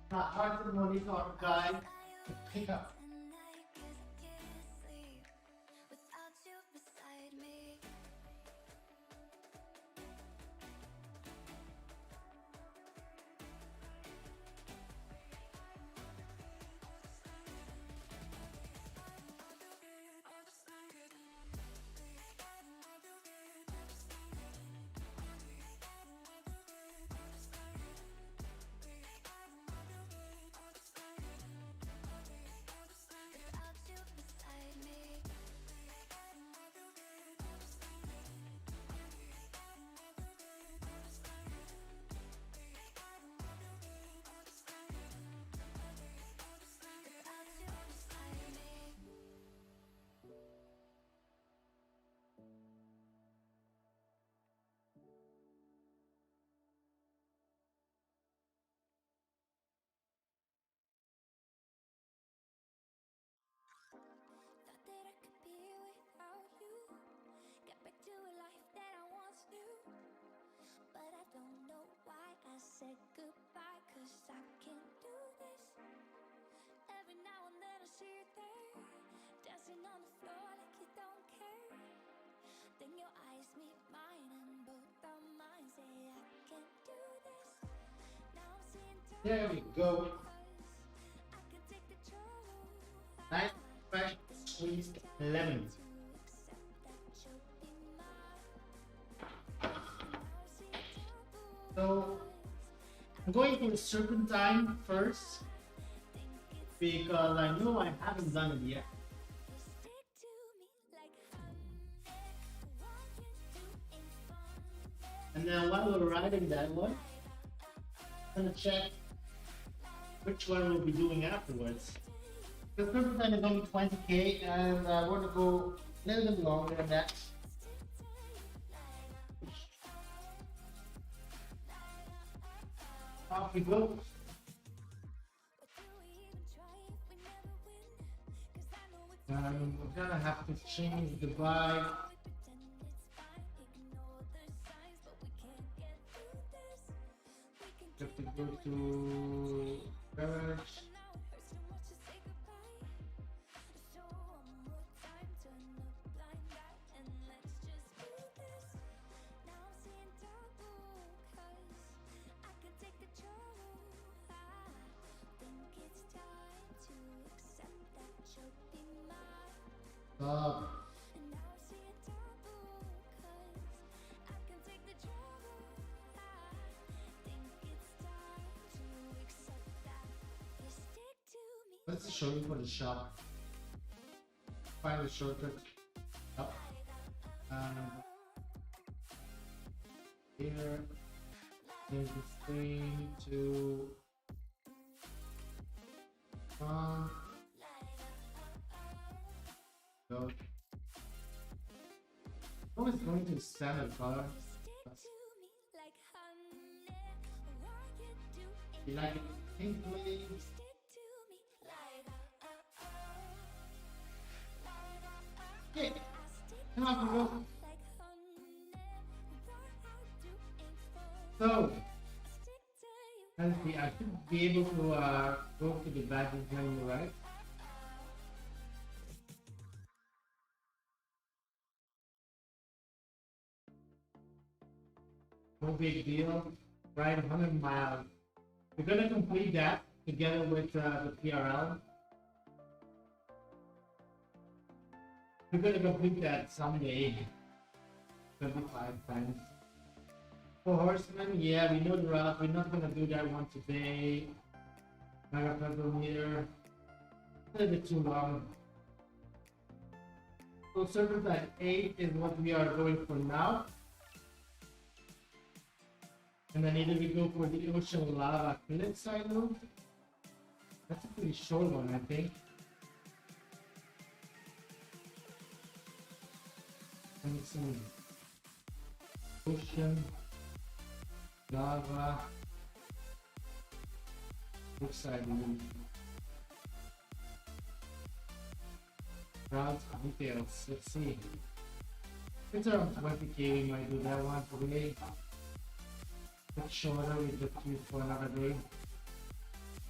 Not hard to monitor, guys. Pick up. Said goodbye, cause I can't do this. Every now and then I see you there, dancing on the floor like you don't care. Then your eyes meet mine and both our minds say I can't do this. Now I'm seeing There we go. I can take the trouble. Nice, fresh, squeezed lemon. So I'm going for serpentine first because I know I haven't done it yet. And then while we're riding that one, I'm gonna check which one we'll be doing afterwards. The serpentine is only 20k and I want to go a little bit longer than that. Off we go. We're gonna have to change the vibe. Have to go to garage. Stop. Let's show you for the shop. Find the shortcut. Up. Here. There's the thing to on. Go. Oh, it's going to standard color. You like it pink, please? Okay, come on, go. So, let's see, I should be able to go to the badges menu, right? No big deal. Ride 100 miles. We're gonna complete that together with the PRL. We're gonna complete that someday. 25 times. For horsemen, yeah, we know the route. We're not gonna do that one today. Mega meter. A little bit too long. So Serpentine 8 is what we are going for now. And then either we go for the Ocean Lava Cliffside route. That's a pretty short one, I think. Let me see. Ocean Lava Cliffside route. Route details. Let's see. It's around 20k. We might do that one today. Bit shorter, we just use for another day.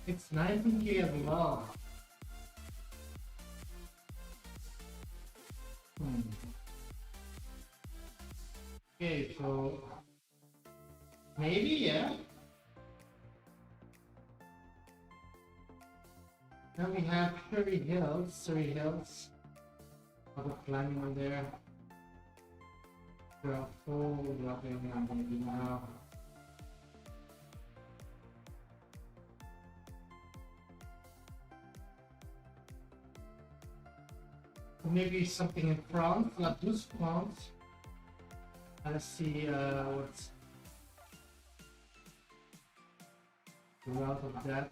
It's 19K as well. Okay, so maybe, yeah. Then we have Surrey Hills. A lot of climbing on there. Drop 4, dropping I'm gonna do now. Maybe something in front, not too front. Let's see what's the route of that.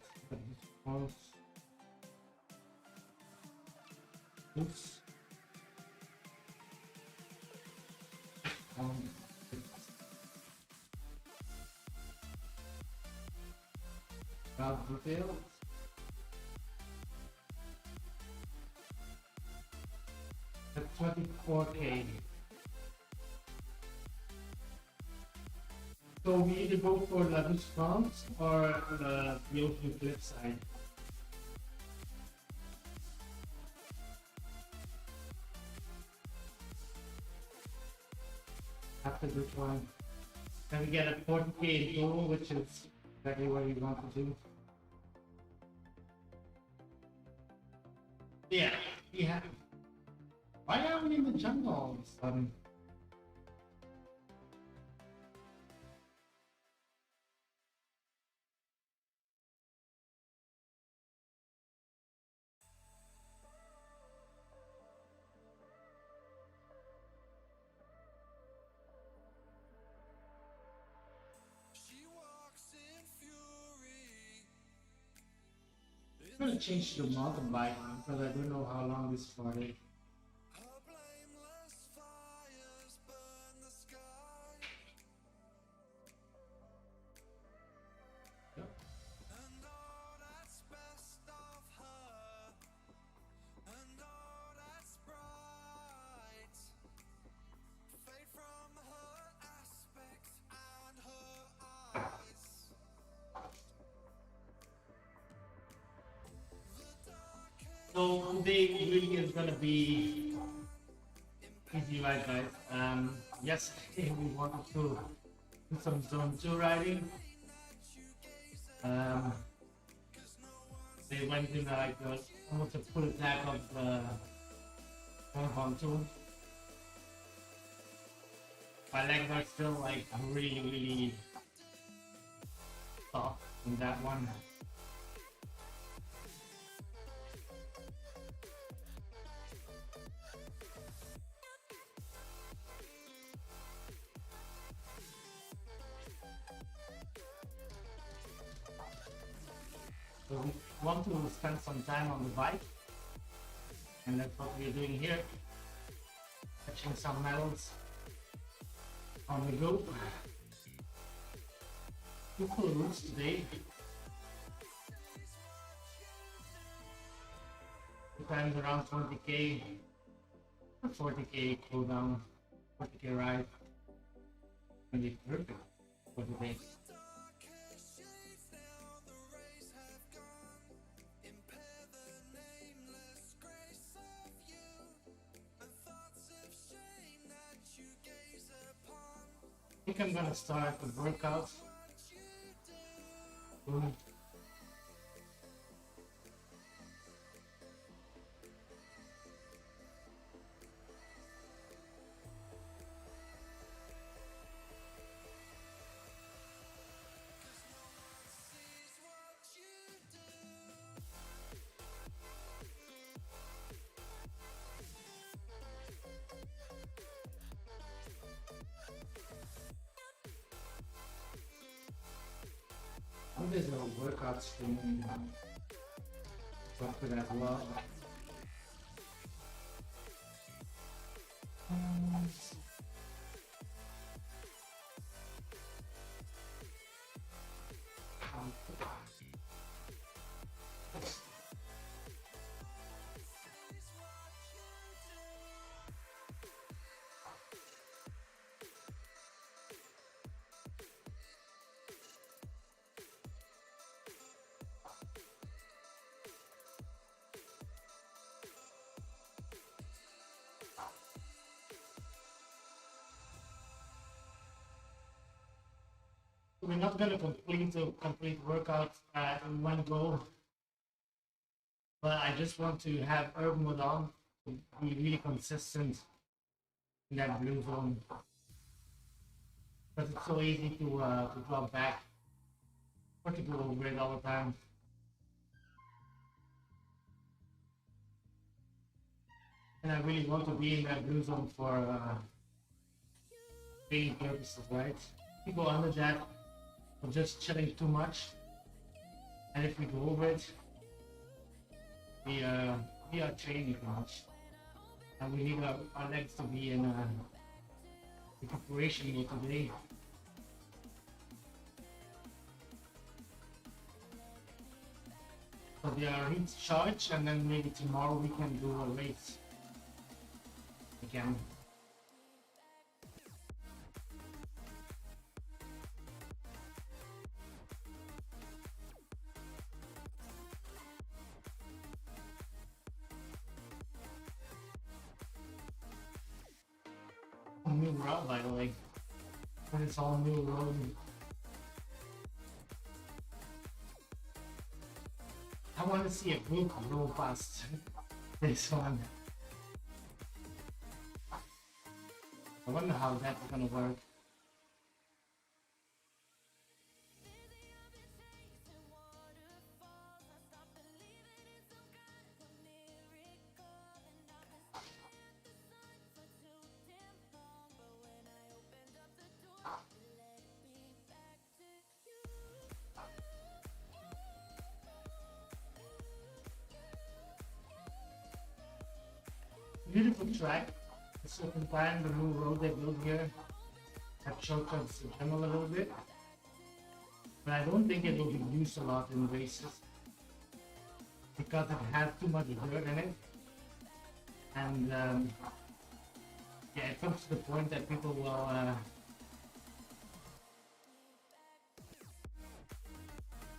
Oops. Route details. That's 24K. So we either go for Lagus front or the ocean cliff side. After this one, then we get a 40K goal, which is exactly what we want to do. Yeah, yeah. Why are we in the jungle all of a sudden? I'm gonna change to the mountain bike because I don't know how long this for is. Yep. So today really is gonna be easy ride, guys. Yesterday we wanted to do some zone 2 riding. They went in like almost a full attack of one pontoon. My legs are still like really soft in that one. So we want to spend some time on the bike, and that's what we're doing here. Catching some medals on the go. Two full routes today. Two times around 20K, 40K cooldown, 40K ride. Really perfect for today. I think I'm gonna start the workout. There's no workout stream. Talk to that as well. We're not gonna complete a complete workout in one go, but I just want to have herb mode on to be really consistent in that blue zone. Because it's so easy to drop back or to go over it all the time. And I really want to be in that blue zone for training purposes, right? If we go under that, we're just chilling too much. And if we go over it, we are training too much. And we need our legs to be in recuperation mode today. So they are recharged, and then maybe tomorrow we can do a race again. New route, by the way. And it's all new road. I want to see a group roll past this one. I wonder how that's gonna work. Beautiful track. The second time the new road they built here have shortcuts the gym a little bit. But I don't think it will be used a lot in races because it has too much dirt in it. And yeah, it comes to the point that people will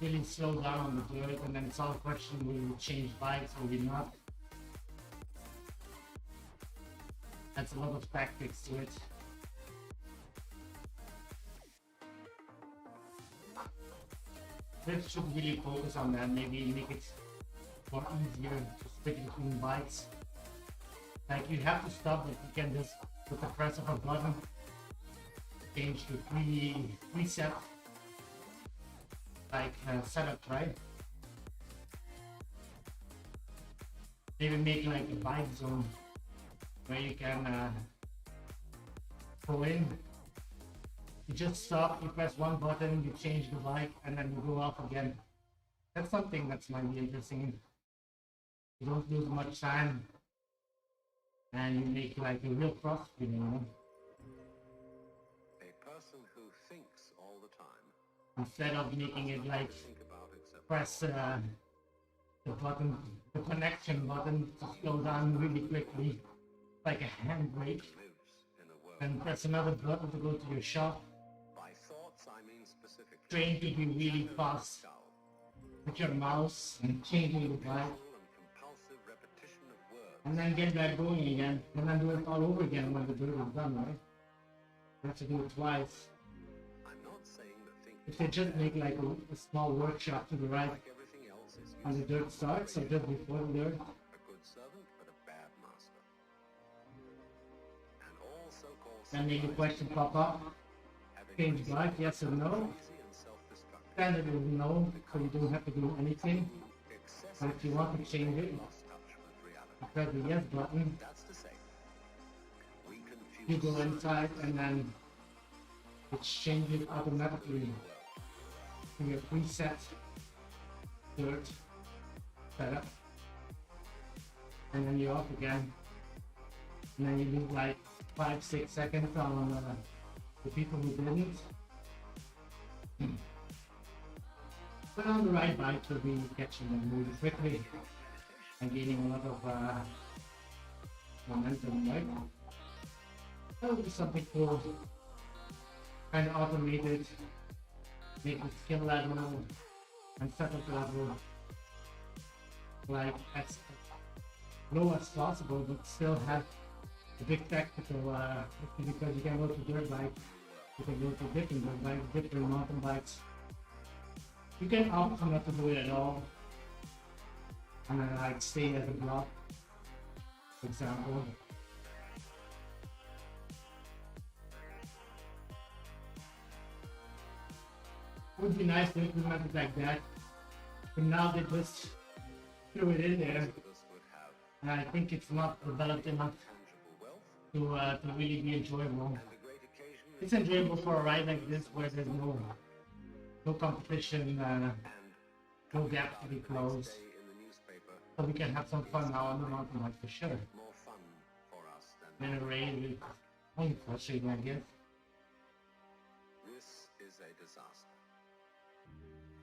really slow down on the dirt, and then it's all a question will we change bikes or we not. That's a lot of tactics to it. This should really focus on that, maybe make it more easier to switch between bikes. Like you have to stop, but you can just with the press of a button change to preset like setup, right? Maybe make like a bike zone where you can go in. You just stop, you press one button, you change the bike, and then you go off again. That's something that's might be interesting. You don't lose much time, and you make like a real cross, you know. A person who thinks all the time. Instead of making it like press the button, the connection button to slow down really quickly, like a handbrake, and press another button to go to your shop. By thoughts, I mean specific. Train to be really fast with your mouse and changing the bike, Compulsive repetition of words. and then get back going again, and then do it all over again when the dirt is done, right? You have to do it twice. I'm not saying that thinking If they just make like a small workshop to the right like everything else is when the dirt starts, or just before the dirt, a good servant but a bad master. And all so-called then make a question pop up. Change bike, yes or no? easy and self-destructive. Standard is no, so you don't have to do anything. But if you want to change it, Lost touch with reality. you press the yes button. That's to say, we confuse You go inside, and then it changes automatically to your preset dirt setup. And then you're off again. And then you lose like 5-6 seconds on the people who didn't. But on the right bike, you'll be catching them really quickly and gaining a lot of momentum, right? That would be something cool. Kind of automated, make the skill level and setup level like as low as possible, but still have a big tactical because you can go to dirt bike You can go to different bikes, different mountain bikes. You can opt not to do it at all, and then like stay as a block, for example. It would be nice to implement it like that, but now they just threw it in there, Others would have and I think it's not developed enough tangible wealth, to really be enjoyable. and the great occasion It's enjoyable for a ride like this where there's no competition, and no gap to be closed, stay in the newspaper, so we can have some fun now on the mountain bike for sure. more fun for us than In a rain, we only frustrating, I guess. this is a disaster.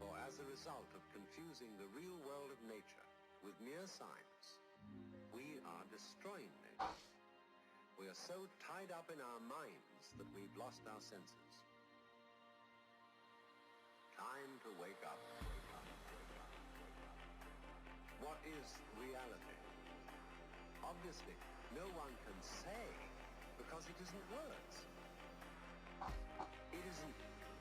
For as a result of confusing the real world of nature with mere science, we are destroying nature. We are so tied up in our minds that we've lost our senses. Time to wake up. What is reality? Obviously, no one can say because it isn't words. It isn't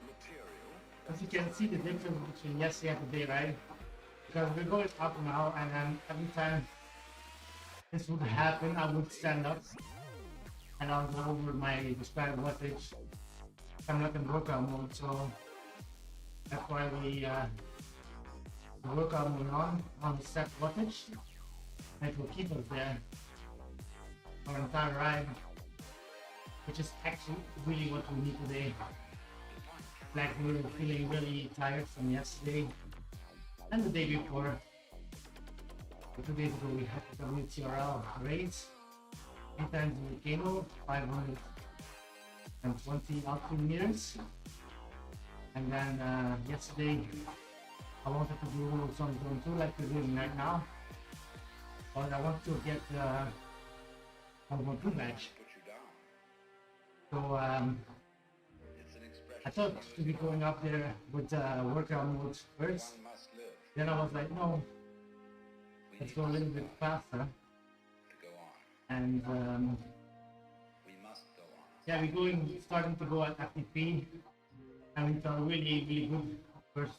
material. As you can see the difference between yesterday and today, right? Because we're going up now, and then every time this would happen, I would stand up and I'll go over my desired wattage. I'm not in workout mode, so that's why we the workout mode on the set wattage. And it will keep us there our entire ride, which is actually really what we need today. Like we were feeling really tired from yesterday and the day before. But 2 days ago we had the WTRL race, 3 times the volcano, 520 altitude meters. And then yesterday I wanted to do some zone 2 like we're doing right now. But I want to get a zone 2 badge. Put you down. So It's an expression I thought to be going up there with workout mode first. one must live Then I was like, no, We let's need go a little bit faster. to go on. And We must go on. yeah, we're starting to go at FTP, and we felt really, really good first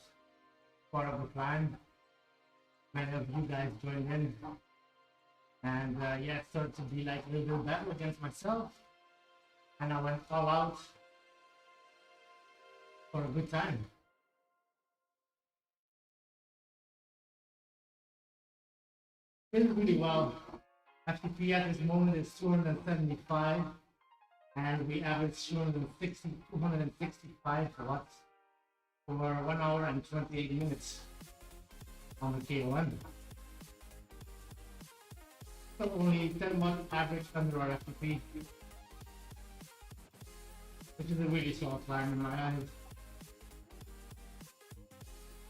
part of the plan. Many of you guys joined in, and yeah, it started to be like a little bit of battle against myself, and I went all out for a good time. Did really well. FTP at this moment is 275, and we average 265 watts for 1 hour and 28 minutes on the K1. So only 10 watt average under our FTP, which is a really small climb in my eyes.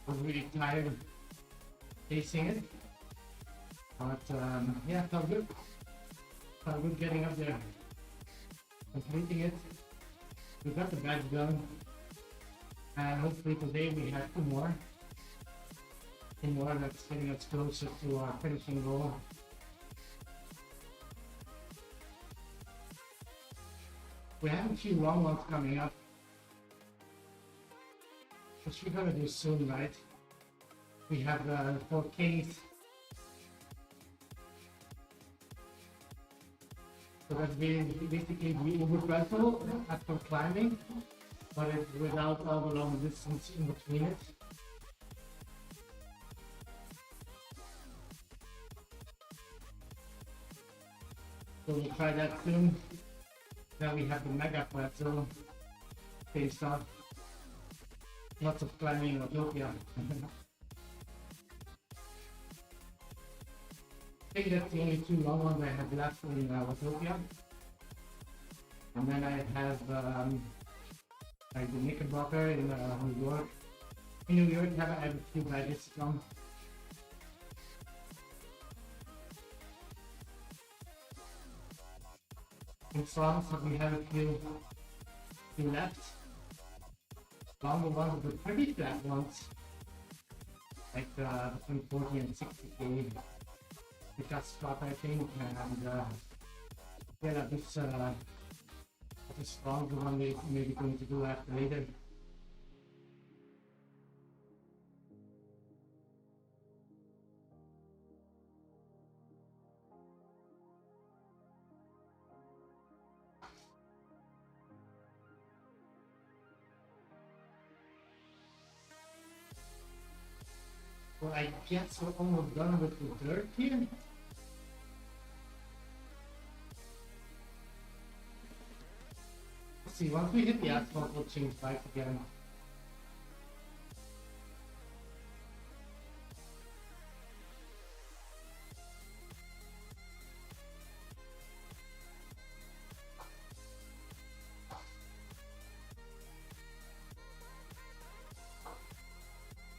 I was really tired chasing it. But yeah, felt good. Felt good getting up there, completing it. We got the badge done, and hopefully today we have two more. That's getting us closer to our finishing goal. We have a few long ones coming up, which we're gonna do soon, right? We have the 4Ks. So that's basically the Uber Pretzel after climbing, but it's without all the long distance in between it. So we'll try that soon. Then we have the Mega Pretzel, same stuff. Lots of climbing in Utopia. I think that's the only two long ones I have left in Utopia. And then I have like the Knickerbocker in New York. In New York, I have a few badges from. In France, we have a few left. Longer ones, but pretty flat ones. Like between 40 and 60k. We just got, I think, and yeah, this the stronger one we maybe going to do after later. Well, I guess we're almost done with the dirt here. Let's see, once we hit the asphalt, we'll change bike again.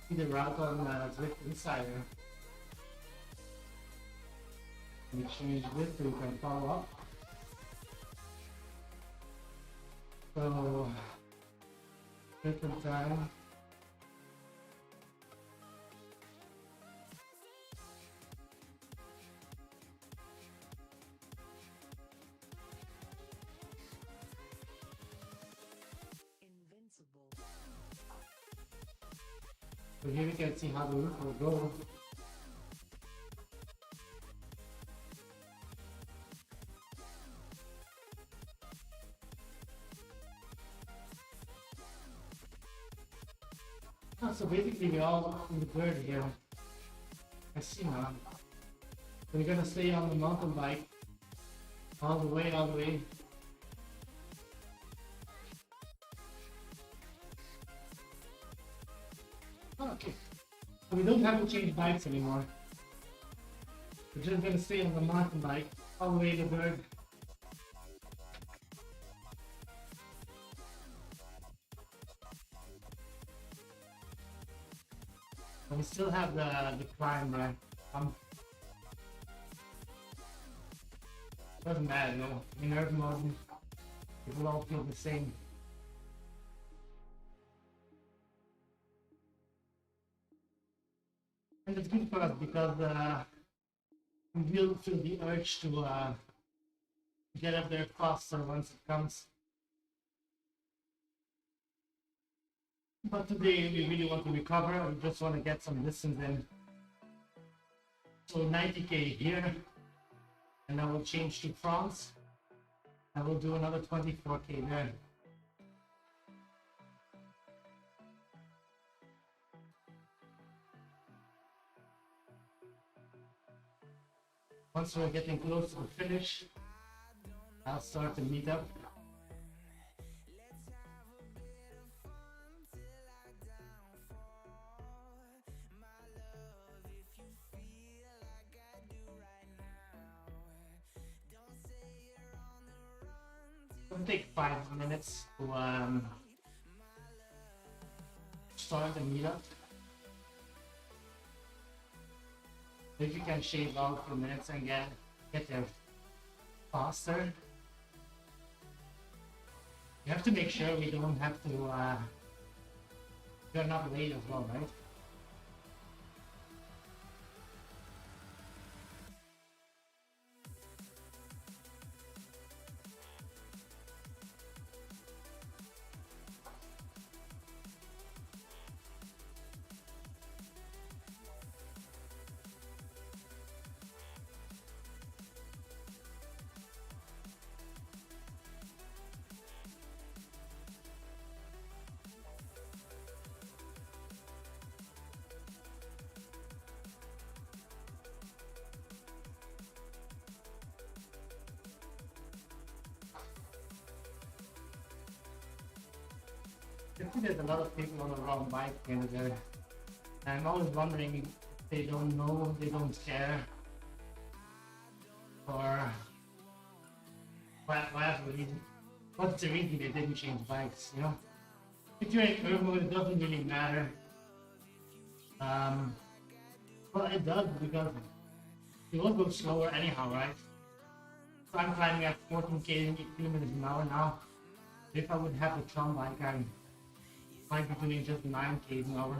See the route on ZWIFT Insider. We change this so you can follow up. So, different time. So here we can see how the roof will go. So basically we're all in the dirt here. I see now. So we're gonna stay on the mountain bike all the way. Okay. So we don't have to change bikes anymore. We're just gonna stay on the mountain bike all the way to the dirt. We still have the climb there. Doesn't matter, no. In Earth mode, it will all feel the same. And it's good for us because we will feel the urge to get up there faster once it comes. But today we really want to recover, we just want to get some distance in. So 90k here, and I will change to France. I will do another 24k there. Once we're getting close to the finish, I'll start the meetup. It'll take 5 minutes to start the meetup. If you can shave out a few minutes and get there faster. You have to make sure we don't have to you're not late as well, right? I think there's a lot of people on the wrong bike here and there. And I'm always wondering if they don't know, they don't care, or what's the reason they didn't change bikes, you know? If you're in curve mode, it doesn't really matter. Well, it does because you will go slower anyhow, right? So I'm climbing at 14 kilometers an hour now. If I would have the Tron bike, I might be doing just 9 km an hour.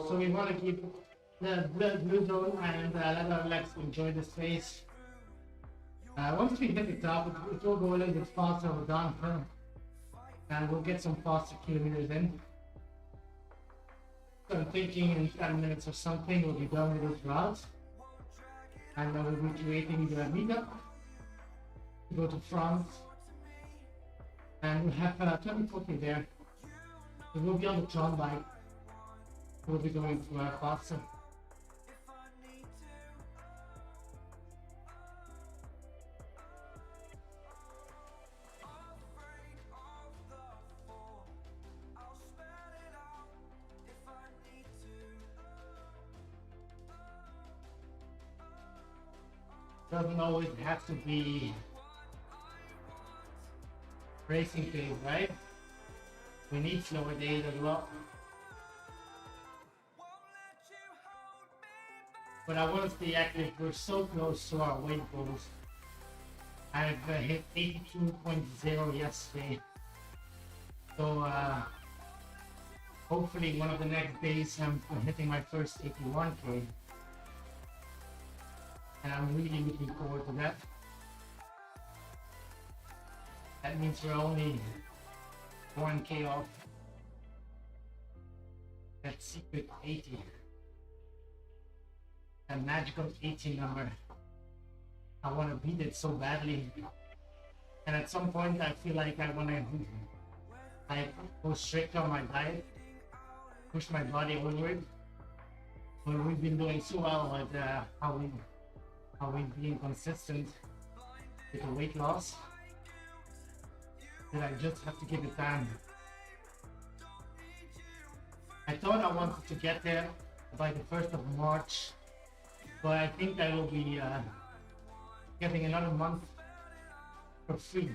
So we want to keep the blue zone and let our legs enjoy the space. Once we hit the top, it will go a little bit faster or downhill, and we'll get some faster kilometers in. So I'm thinking in 10 minutes or something, we'll be done with those routes. And then we'll be creating the meetup. Go to France. And we'll have 2040 there. So we'll be on the Tron bike. We'll be going to faster. Doesn't always have to be racing days, right? We need slower days as well. But I want to stay active. We're so close to our weight goals. I've hit 82.0 yesterday. So hopefully one of the next days I'm hitting my first 81K. And I'm really looking forward to that. That means we're only 1K off that secret 80. That magical 80 number. I want to beat it so badly. And at some point I feel like I want to go strict on my diet. Push my body onward. But we've been doing so well with how we've been consistent with the weight loss that I just have to give it time. I thought I wanted to get there by the 1st of March, but I think I will be getting another month for free.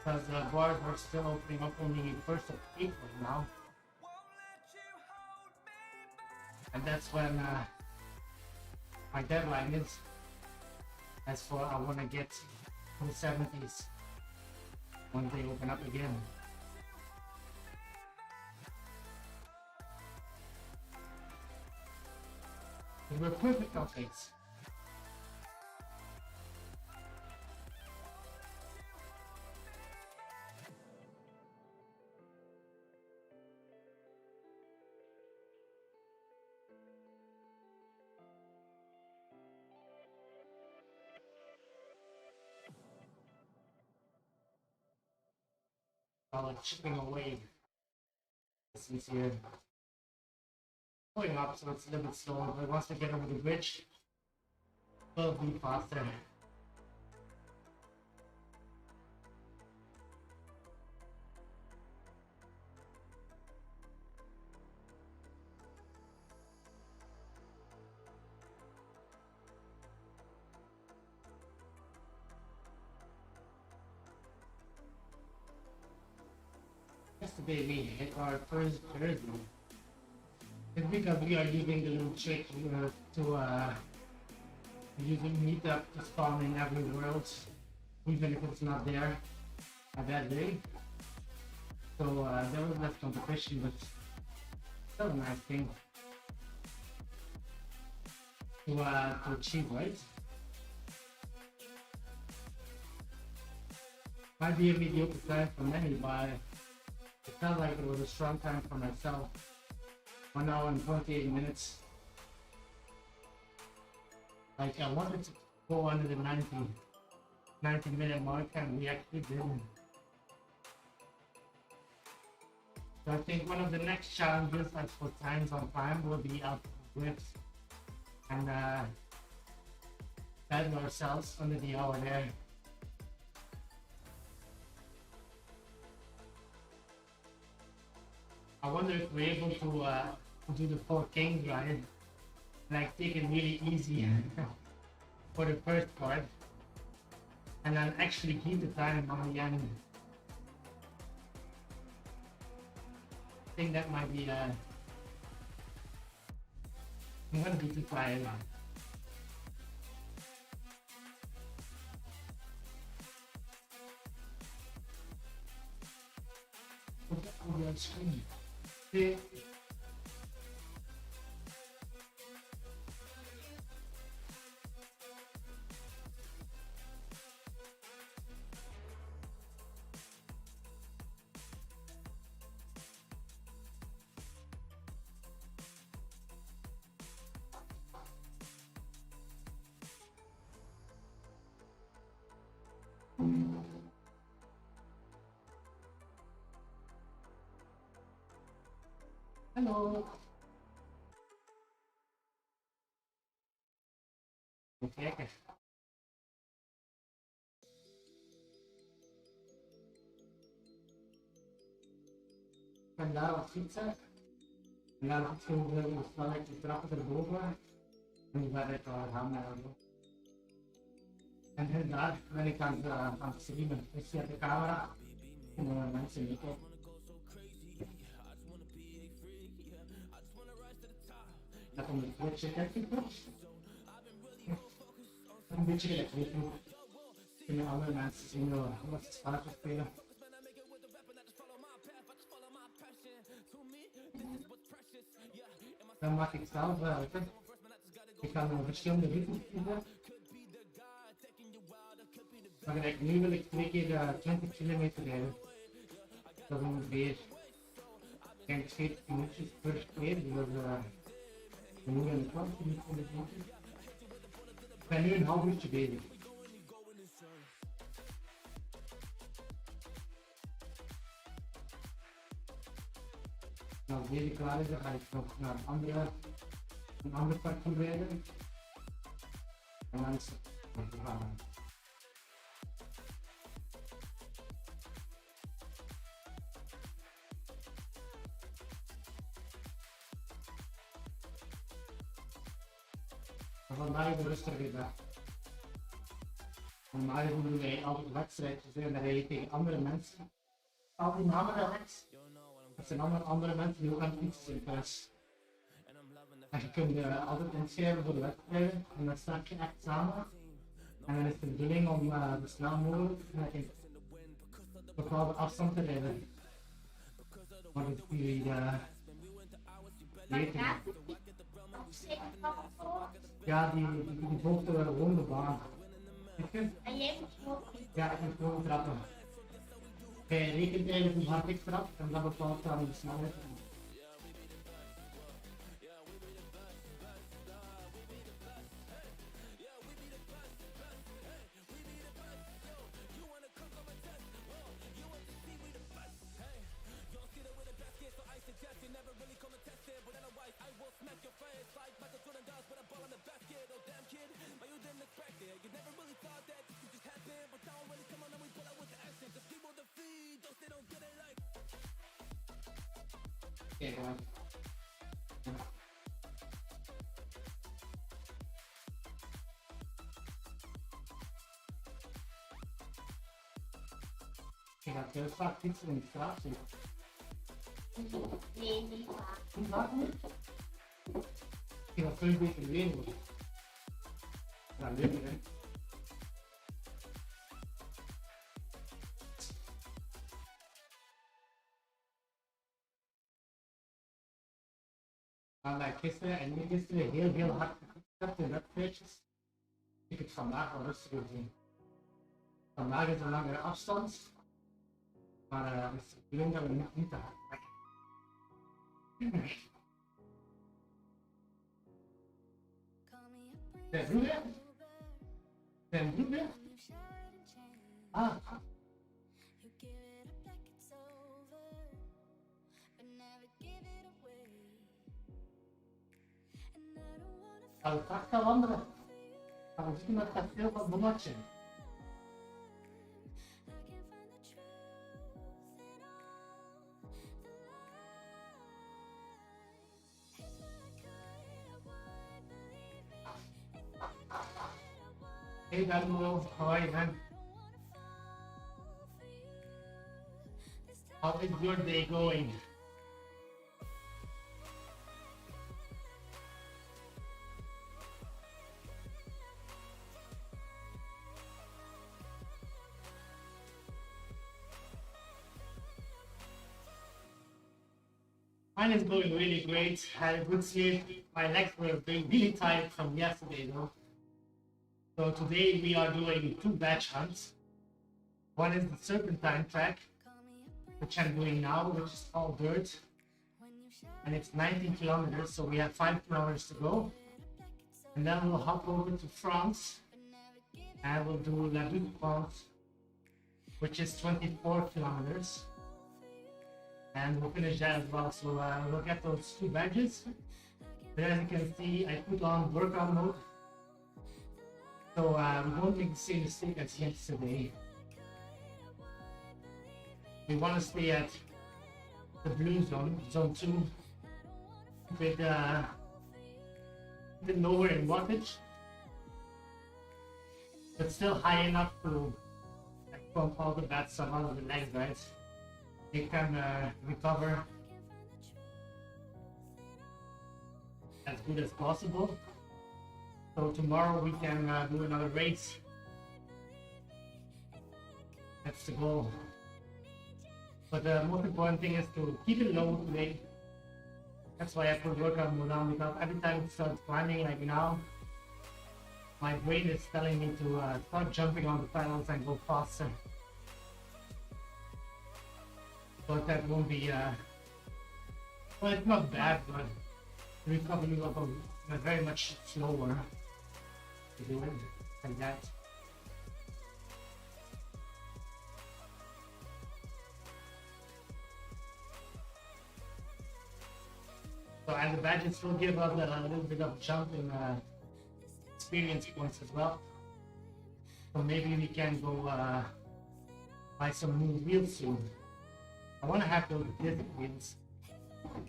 Because bars are still opening up only 1st of April now. And that's when my deadline is. As for I want to get to the 70s when they open up again. And we're perfect on pace. Chipping away distance here. Going up, so it's a little bit slower, but once we get over the bridge, it'll be faster. Yesterday we hit our first jersey. It's because we are using the little trick to using meetup to spawn in every world, even if it's not there at that day. So there was less competition, but still a nice thing to achieve, right? Might be a mediocre time for many, but it felt like it was a strong time for myself. 1 hour and 28 minutes. Like I wanted to go under the 90-minute mark and we actually didn't. So I think one of the next challenges as for times on time will be out with and battle ourselves under the hour there. I wonder if we're able to do the 4 Kings ride, like take it really easy for the first part, and then actually keep the time on the end. I think that might be I'm gonna be too tired. Put that on the screen. See? Hello. Okay. Vandaar wat fietsen. En dan had je de snelheid de trappen erboven. En die werd gaan naar de. En daar ben ik aan het streamen. Ik zie de camera en de mensen niet op. Dat om de Twitch een beetje gelijk YouTube. Kunnen andere mensen zien wat ze spelletjes spelen. Dan mag ik zelf ik kan verschillende ritmes kiezen. Maar nu wil ik 2 keer 20 kilometer rijden. Dat is ongeveer 40 minuutjes per keer. Dus we moeten een 20 minuten. Ik ben nu een half uurtje bezig. Als deze klaar is, dan ga ik nog naar een ander parcours rijden. En dan is het gaan. Vandaag de rustige dag. Normaal doen wij altijd wedstrijdjes en dan rij je tegen andere mensen. Al die namen rechts. Dat zijn allemaal andere mensen die ook aan het fietsen zijn thuis. En je kunt altijd inschrijven voor de wedstrijden en dan sta je echt samen. En dan is de bedoeling om zo snel mogelijk met een bepaalde afstand te rijden. Maar dat jullie weten. Ja, die volgde gewoon de baan. En jij moet ook? Ja, ik moet gewoon trappen. Hij rekent eigenlijk hoe hard ik trap en dat bepaalt dan de snelheid. Kijk maar. Je gaat heel vaak fietsen in de straat zitten. Nee, niet vaak. Niet vaak niet? Je gaat veel beter weer worden. Ja, leuk hè. Maar gisteren en niet gisteren heel hard gefietst in wedstrijdjes. Ik heb het vandaag wel rustiger zien. Vandaag is een langere afstand. Maar het is de bedoeling dat we niet te hard trekken. Then do that. Then do that. Ah. You give it up like it's over, but never give it away. And I don't wanna Al tak andere. Al zie je dat veel van belachen. I can't find the truth in all the lies. If I could, I would believe me. If I could, I would. Hey Daniel, how are you, man? How is your day going? Mine is going really great. I had a good sleep. My legs were being really tired from yesterday though. So today we are doing 2 batch hunts. One is the serpentine track, which I'm doing now, which is all dirt. And it's 19 kilometers, so we have 5 kilometers to go. And then we'll hop over to France and we'll do La Butte France, which is 24 kilometers. And we'll finish that as well. So we'll get those 2 badges. But as you can see, I put on workout mode. So we won't make the same mistake as yesterday. We want to stay at the blue zone, zone 2, with a bit lower in wattage, but still high enough to pump all the bad stuff out of the legs, right? They can recover as good as possible. So tomorrow we can do another race. That's the goal. But the most important thing is to keep it low today. That's why I put workout mode on, because every time it starts climbing like now, my brain is telling me to start jumping on the pedals and go faster. But that won't be, well, it's not bad, but the recovery will go very much slower to do it like that. So, and the badges will give us a little bit of jump in experience points as well. So maybe we can go buy some new wheels soon. I want to have those disc wheels.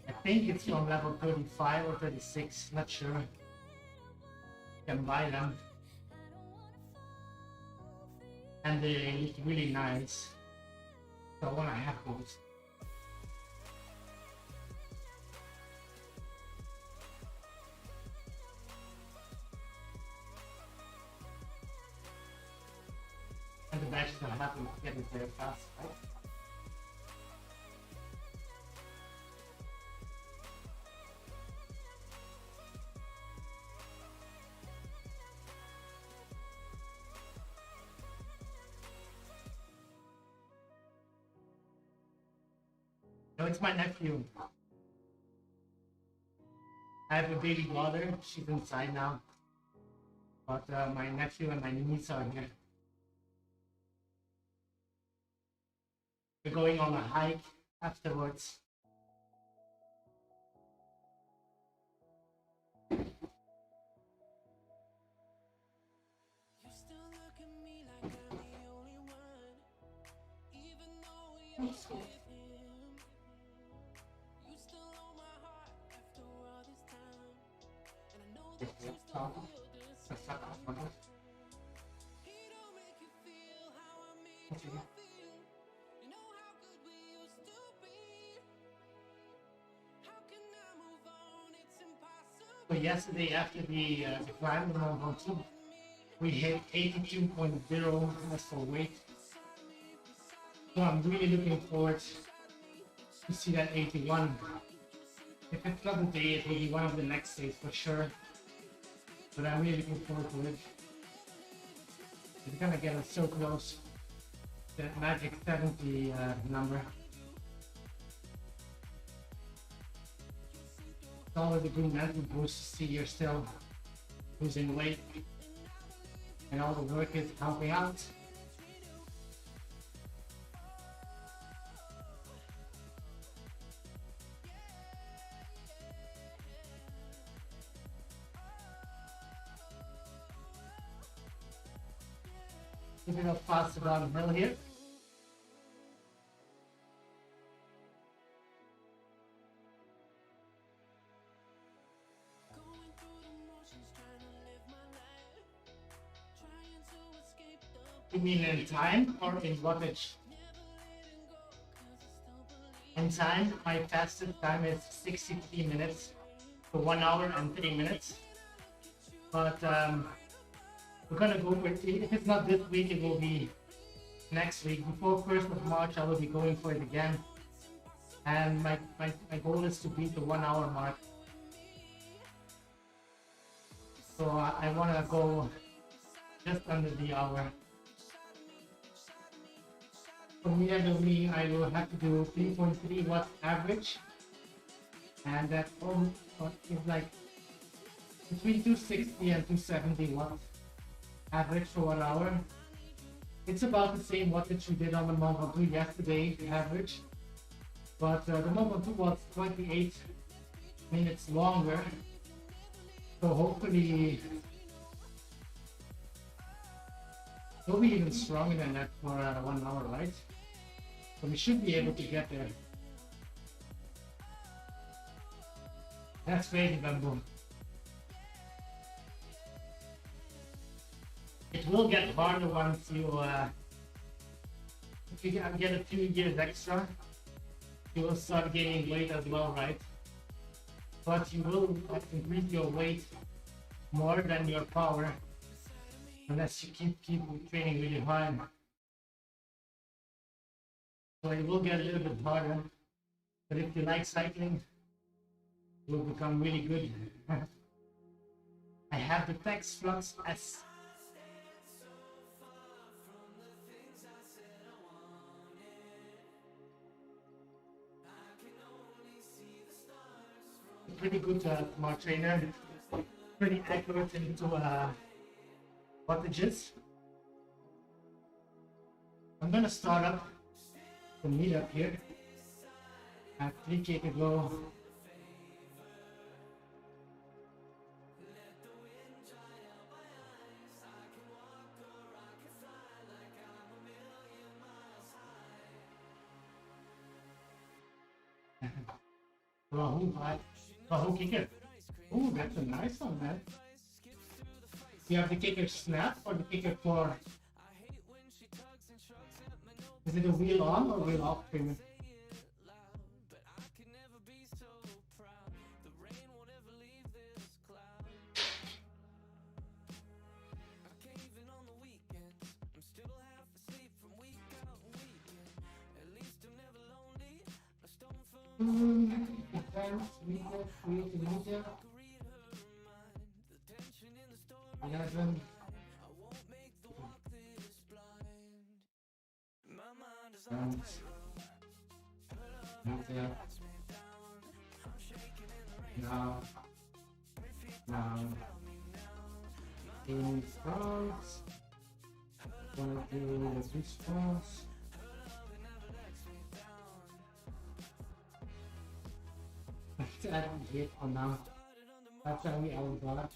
I think it's from level 35 or 36, not sure. You can buy them. And they look really nice. So I want to have those. And the badges are happy to get it there fast, right? No, it's my nephew. I have a baby daughter. She's inside now. But my nephew and my niece are here. We're going on a hike afterwards. You still look at me like I'm the only one, even though you're with him. You still own my heart after all this time, and I know that you still feel the same. He don't make you feel how I made you feel. You know how good we used to be. How can I move on? It's impossible. So yesterday after the climb on Mount Ventoux, we hit 82.0 as for weight. So I'm really looking forward to see that 81. If it's not the day, it will be one of the next days for sure. But I'm really looking forward to it. It's gonna get us so close to that magic 70 number. It's always a good mental boost to see you're still losing weight, and all the work is helping out. A bit of faster downhill here. Going through the motions, trying to live my life, trying to escape the You mean in time or in wattage? never letting go, 'cause I still believe In time, my fastest time is 63 minutes, so 1 hour and 3 minutes. But we're gonna go with it. If it's not this week, it will be next week. Before 1st of March, I will be going for it again. And my goal is to beat the 1 hour mark. So I want to go just under the hour. For me, I believe I will have to do 3.3 watts average. And that is like between 260 and 270 watts average for 1 hour. It's about the same wattage we did on the Momo 2 yesterday, the average. But the Momo 2 was 28 minutes longer. So hopefully we'll be even stronger than that for 1 hour, right? So we should be able to get there. That's crazy, Bamboo. It will get harder once you, if you get a few years extra, you will start gaining weight as well, right? But you will increase your weight more than your power unless you keep training really hard. So it will get a little bit harder, but if you like cycling, it will become really good. I have the Tex Flux S. Pretty good smart trainer, pretty accurate into wattages. I'm gonna start up the meetup here. I have 3K to go. Wahoo kicker. Ooh, that's a nice one, man. You have the kicker snap or the kicker for? Is it a wheel on or wheel off payment? Defense, media, create media. 11. Media. Now. In France. Gonna do the response. I don't hit on now. That's how we all got.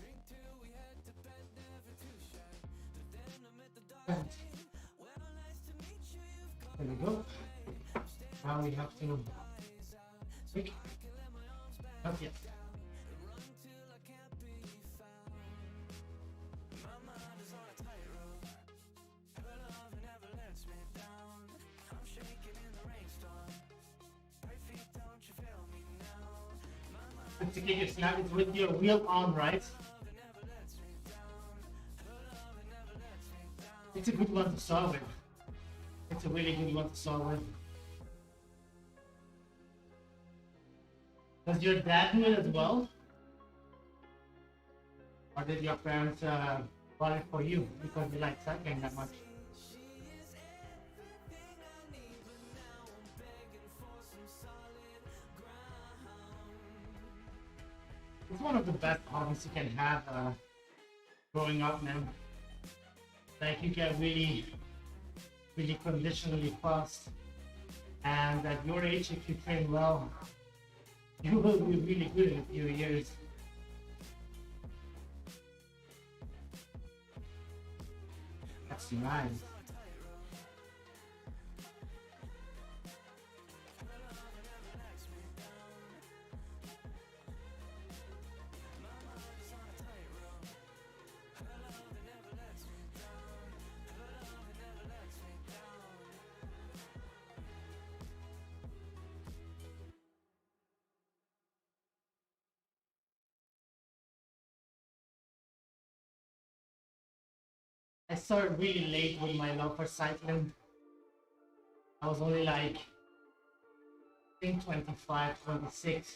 There we go. Now we have to pick. Not yet. To get your snap is with your wheel on, right? It's a good one to start with. It's a really good one to start with. Does your dad do it as well? Or did your parents buy it for you because you like cycling that much? It's one of the best hobbies you can have growing up, man. Like you get really, really conditionally fast. And at your age, if you train well, you will be really good in a few years. That's nice. I started really late with my love for cycling. I was only like, I think 25, 26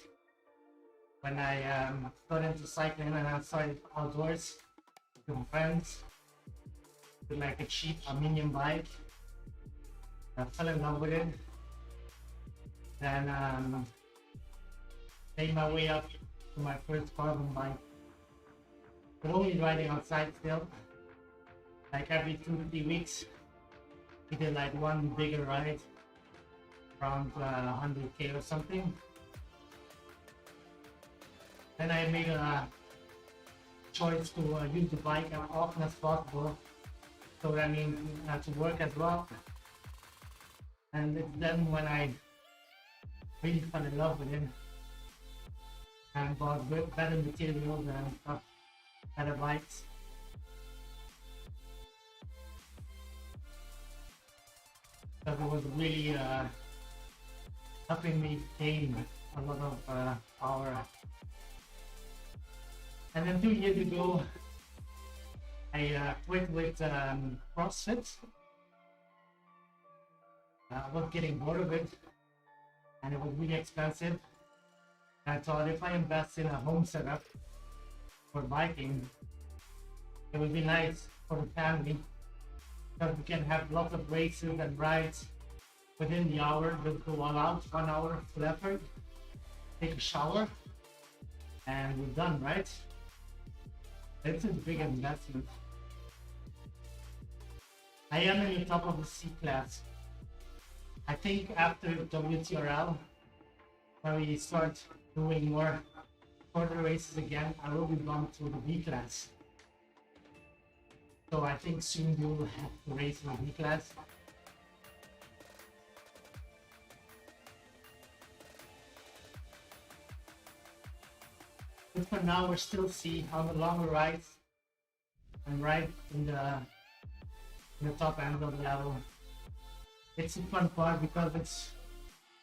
when I got into cycling, and I started outdoors with friends with like a cheap Armenian bike. I fell in love with it. Then made my way up to my first carbon bike. But only riding outside still. Like every 2-3 weeks, we did like one bigger ride around 100k or something. Then I made a choice to use the bike as often as possible, so that means to work as well. And it's then when I really fell in love with it and bought better materials and stuff, better bikes. Because it was really helping me gain a lot of power. And then 2 years ago, I quit with CrossFit. I was getting bored of it, and it was really expensive. And I thought if I invest in a home setup for biking, it would be nice for the family, because we can have lots of races and rides within the hour. Just go all out, 1 hour full effort, take a shower, and we're done, right? It's a big investment. I am in the top of the C class. I think after WTRL, when we start doing more shorter races again, I will be bumped to the B class. So I think soon you will have to race in the B class. But for now, we're still C on the longer rides and right in the top end of the level. It's a fun part because it's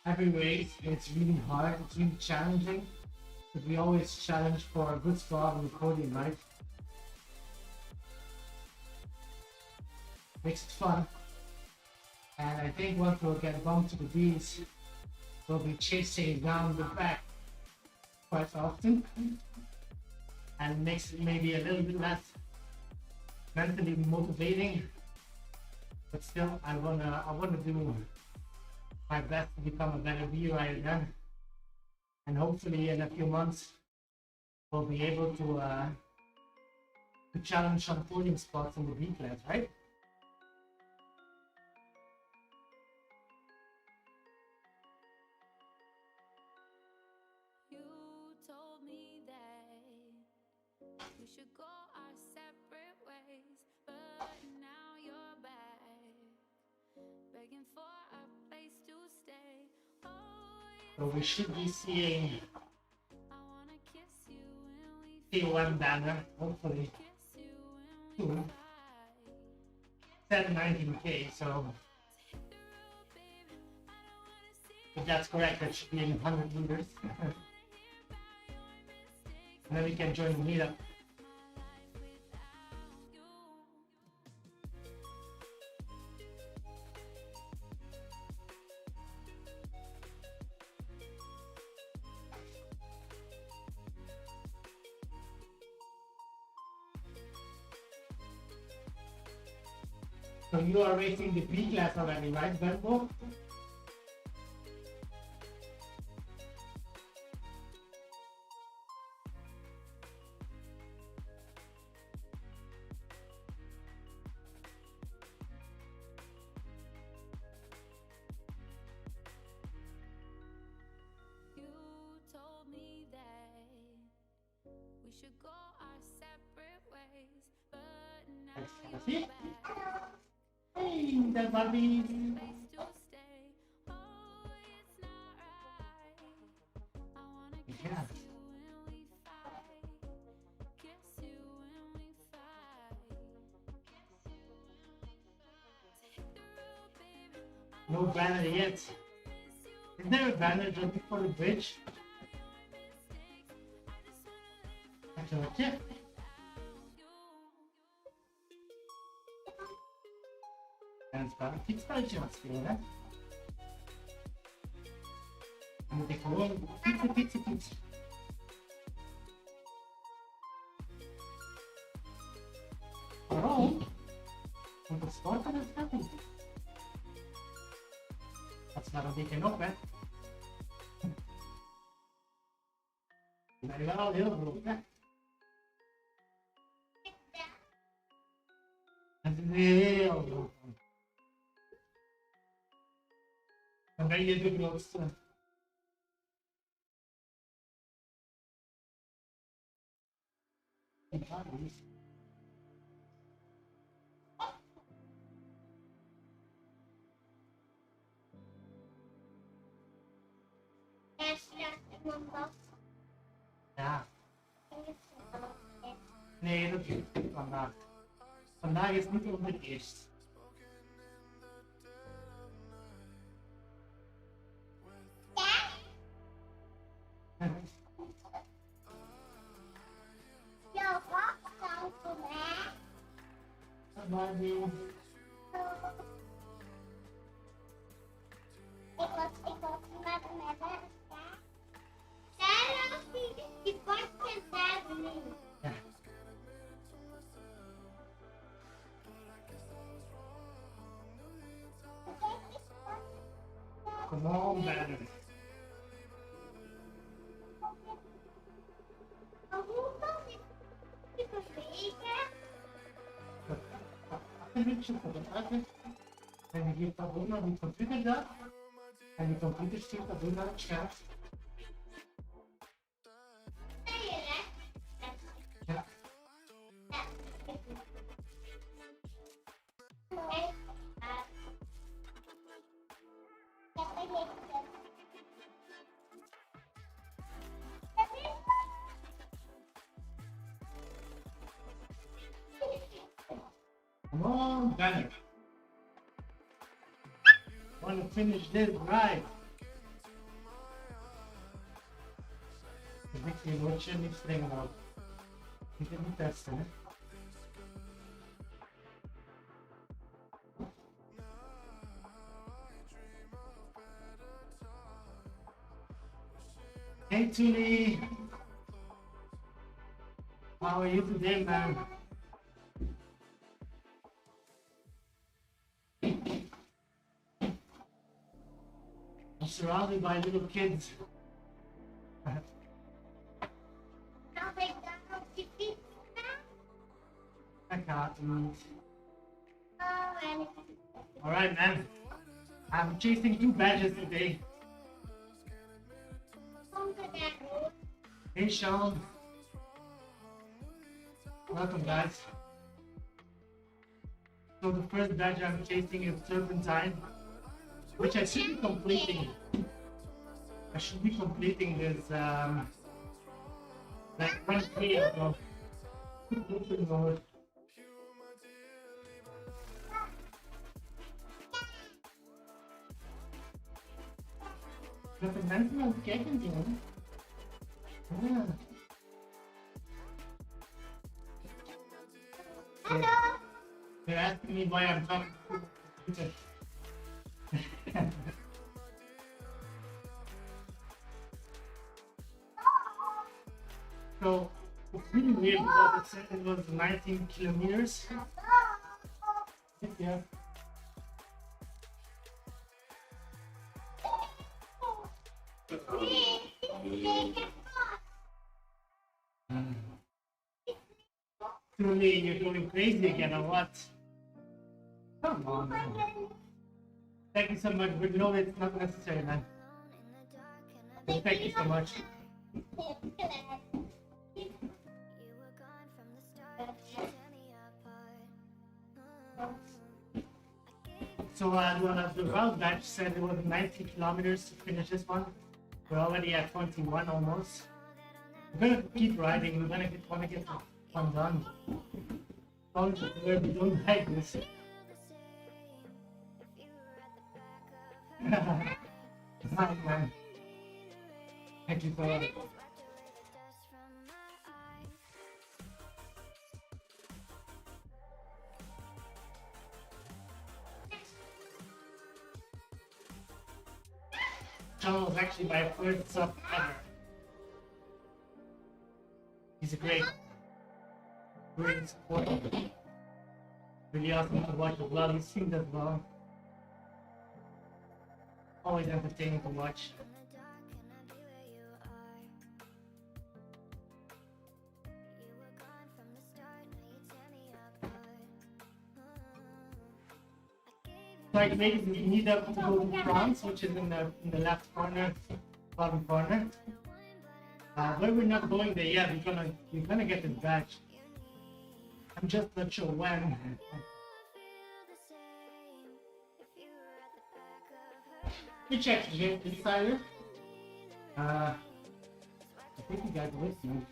every race, it's really hard, it's really challenging. But we always challenge for a good spot on the podium, right? Makes it fun. And I think once we'll get bumped to the B's, we'll be chasing down the back quite often, and makes it maybe a little bit less mentally motivating. But still, I wanna do my best to become a better B rider then, and hopefully in a few months we'll be able to challenge some podium spots in the B class, right? You told me that we should go our separate ways, but now you're back, begging for a place to stay. Oh, So we should be seeing I wanna kiss you when we T1 banner, hopefully kiss you when we soon. fight. 19k, so Hit the road, baby. I don't wanna see if that's correct, that should be in 100 meters. hear about your mistakes. And then we can join the meetup. My life without you. So you are racing the B class already, right, Benko? See? Hey, the Barbies. Yeah. No banner yet. Is there a banner just before the bridge? Actually, yeah. And spara. Che spara la sfera? Avete colore. Pizzi. Però, quanto sporca del capo. That's not a big enough, man. Arrivava io bro. Addio. Magari gli due grosse. Ja. Nee, dat is niet vandaag. Vandaag is niet om het eerst. Maar die... Ik was met mijn werk. Daarom die kosten daar niet. Ja. Come on, banner. Hoe kan ik die bewegen? Een beetje voor de uit. En die geeft dat door naar die computer daar. En die computer stuurt dat door naar het scherm. Ja. Come on, banner. Want to finish this right. Ik word je niet streng houden. Ik heb niet testen, hè. Hey Tuli! How are you today, man? I'm surrounded by little kids. I can't move. Alright, man. I'm chasing 2 badges today. Hey, Sean. Welcome, guys. So the first badge I'm chasing is Serpentine, which I should be completing. I should be completing this, like 1 day ago. Open mode. Dat de mensen aan het kijken zijn. Ja. Hallo. They're asking me why I'm talking to the computer. So it's really weird because it said it was 19 kilometers. Yeah. Truly, you're going crazy again or what? Come on, man. Thank you so much, but no, it's not necessary, man. Thank you so much. So the route batch said it was 90 kilometers to finish this one. We're already at 21 almost. We're gonna keep riding. We're gonna wanna get the one done. Long as we don't like this. Hi, man. Thank you for that. John was actually my first sub ever. He's a great supporter. Really awesome to watch as well. He streamed as well. Always entertaining to watch. So I made it meet up to go to France, which is in the left corner, bottom corner. But we're not going there yet. We're gonna get this badge. I'm just not sure when. You check the insider. I think you guys with me.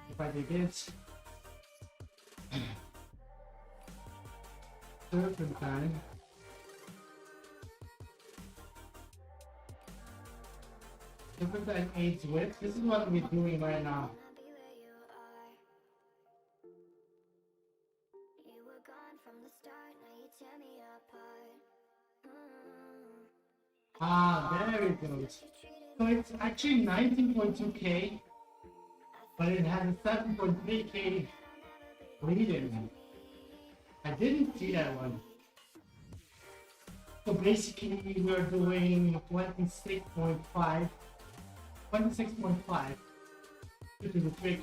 If I did this. Surfing time. Different than ZWIFT. This is what we're doing right now. Ah, there it goes. So it's actually 19.2K, but it has 7.3K lead-in. I didn't see that one. So basically, we're doing 26.5 due to the trick.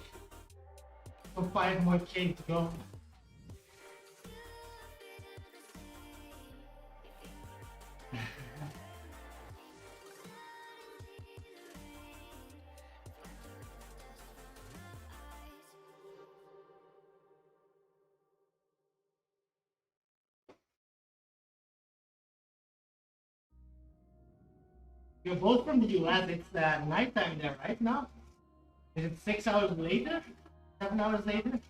So 5 more K to go. You're both from the US. It's nighttime there right now. Is it 6 hours later? 7 hours later?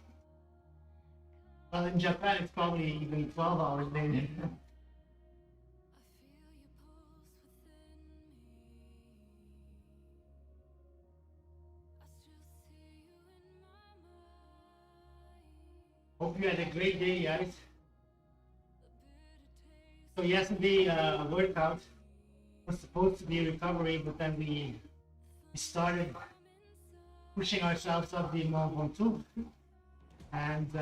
Well, in Japan, it's probably even 12 hours later. Hope you had a great day, guys. So yesterday, workout was supposed to be recovery, but then we started pushing ourselves up the Mont Ventoux and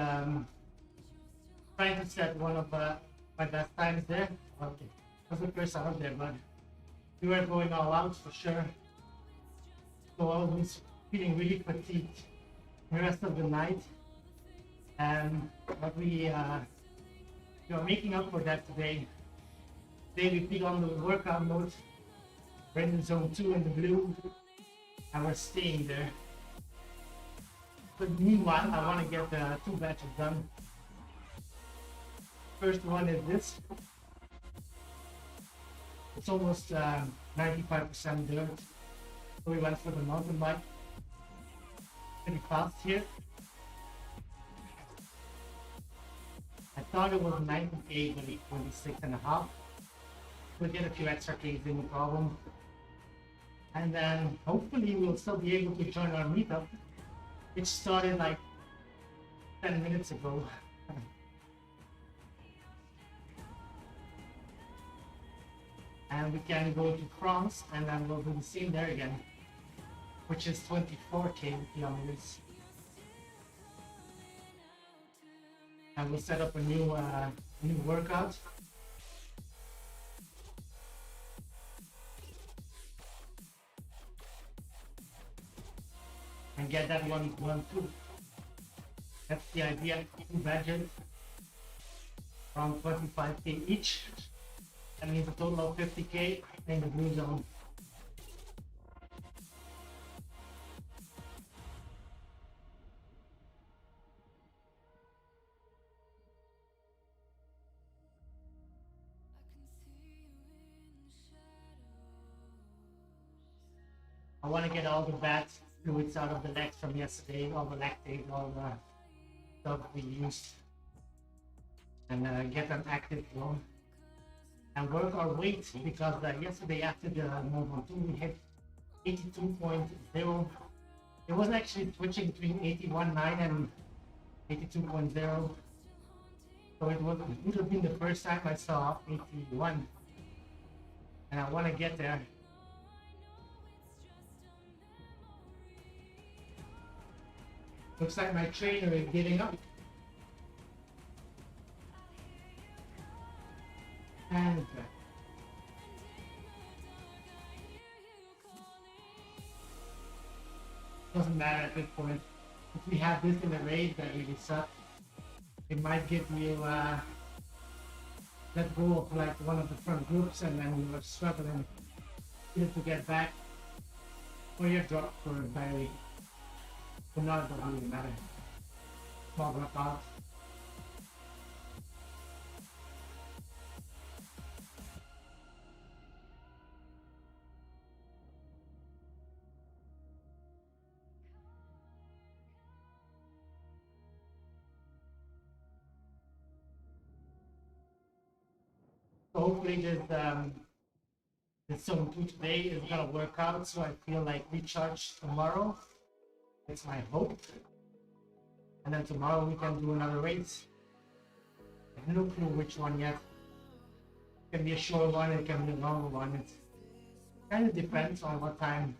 trying to set one of my best times there. Okay, it was the first out there, but we were going all out for sure. So I was feeling really fatigued the rest of the night, but we are making up for that today. Today we put on the workout mode. We're in zone 2 in the blue, and we're staying there. But meanwhile, I want to get the 2 batches done. First one is this. It's almost 95% dirt. So we went for the mountain bike. Pretty fast here. I thought it was 98, but it's 26.5. We'll get a few extra Ks in, no problem. And then hopefully we'll still be able to join our meetup, which started like 10 minutes ago. And we can go to France and then we'll do the same there again, which is 24K kilometers. And we'll set up a new workout. And get that one too. That's the idea. 2 badges, around 25K each. That means a total of 50K in the blue zone. want to get all the bad fluids out of the legs from yesterday, all the lactate, all the stuff we used, and get them active though. And work our weight because yesterday after the movement we hit 82.0. It was actually switching between 81.9 and 82.0. So it would have been the first time I saw 81. And I want to get there. Looks like my trainer is giving up. And doesn't matter at this point. If we have this in a race that really sucks, it might give you let go of like one of the front groups and then you are struggling either to get back or you're dropped for entirely. So now it doesn't really matter. Small dropout. So hopefully this zone 2 today is gonna work out so I feel like recharged tomorrow. It's my hope. And then tomorrow we can do another race. I have no clue which one yet. It can be a short one, it can be a longer one. It kind of depends on what time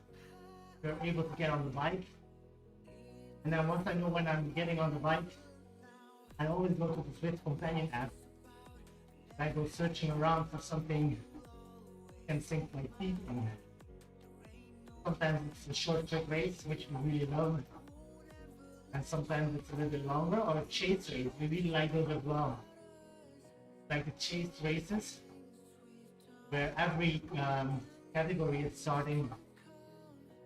you're able to get on the bike. And then once I know when I'm getting on the bike, I always go to the Zwift companion app. I go searching around for something I can sink my feet in. Sometimes it's a short track race, which we really love. And sometimes it's a little bit longer, or a chase race. We really like those as well. Like the chase races, where every category is starting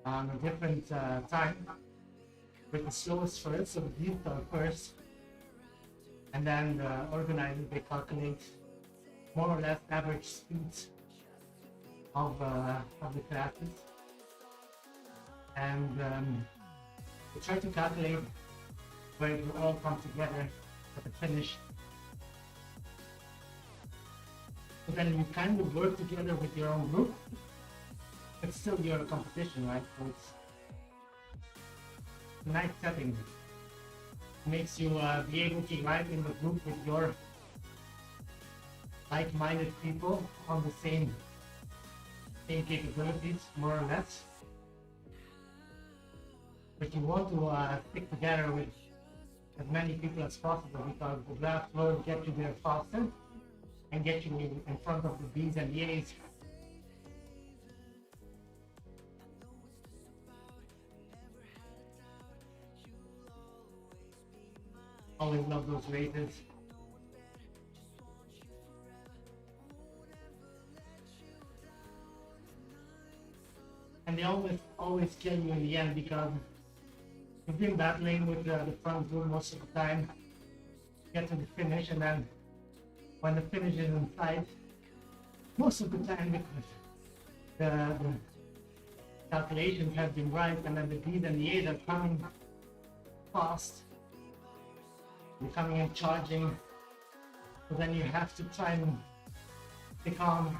on a different time. With the slowest first, so the youth are first. And then the organizers, they calculate more or less average speeds of the classes. And we try to calculate where it will all come together at the finish. So then you kind of work together with your own group, but still you're a competition, right? So it's a nice setting. It makes you be able to ride in the group with your like-minded people on the same capabilities, more or less. But you want to stick together with as many people as possible because the blast flow get you there faster and get you in front of the B's and the A's. Always love those races. And they always kill you in the end because you've been battling with the front group most of the time, get to the finish, and then when the finish is in sight, most of the time because the calculations have been right, and then the B's and the A's are coming fast, you're coming and charging, so then you have to try and stay calm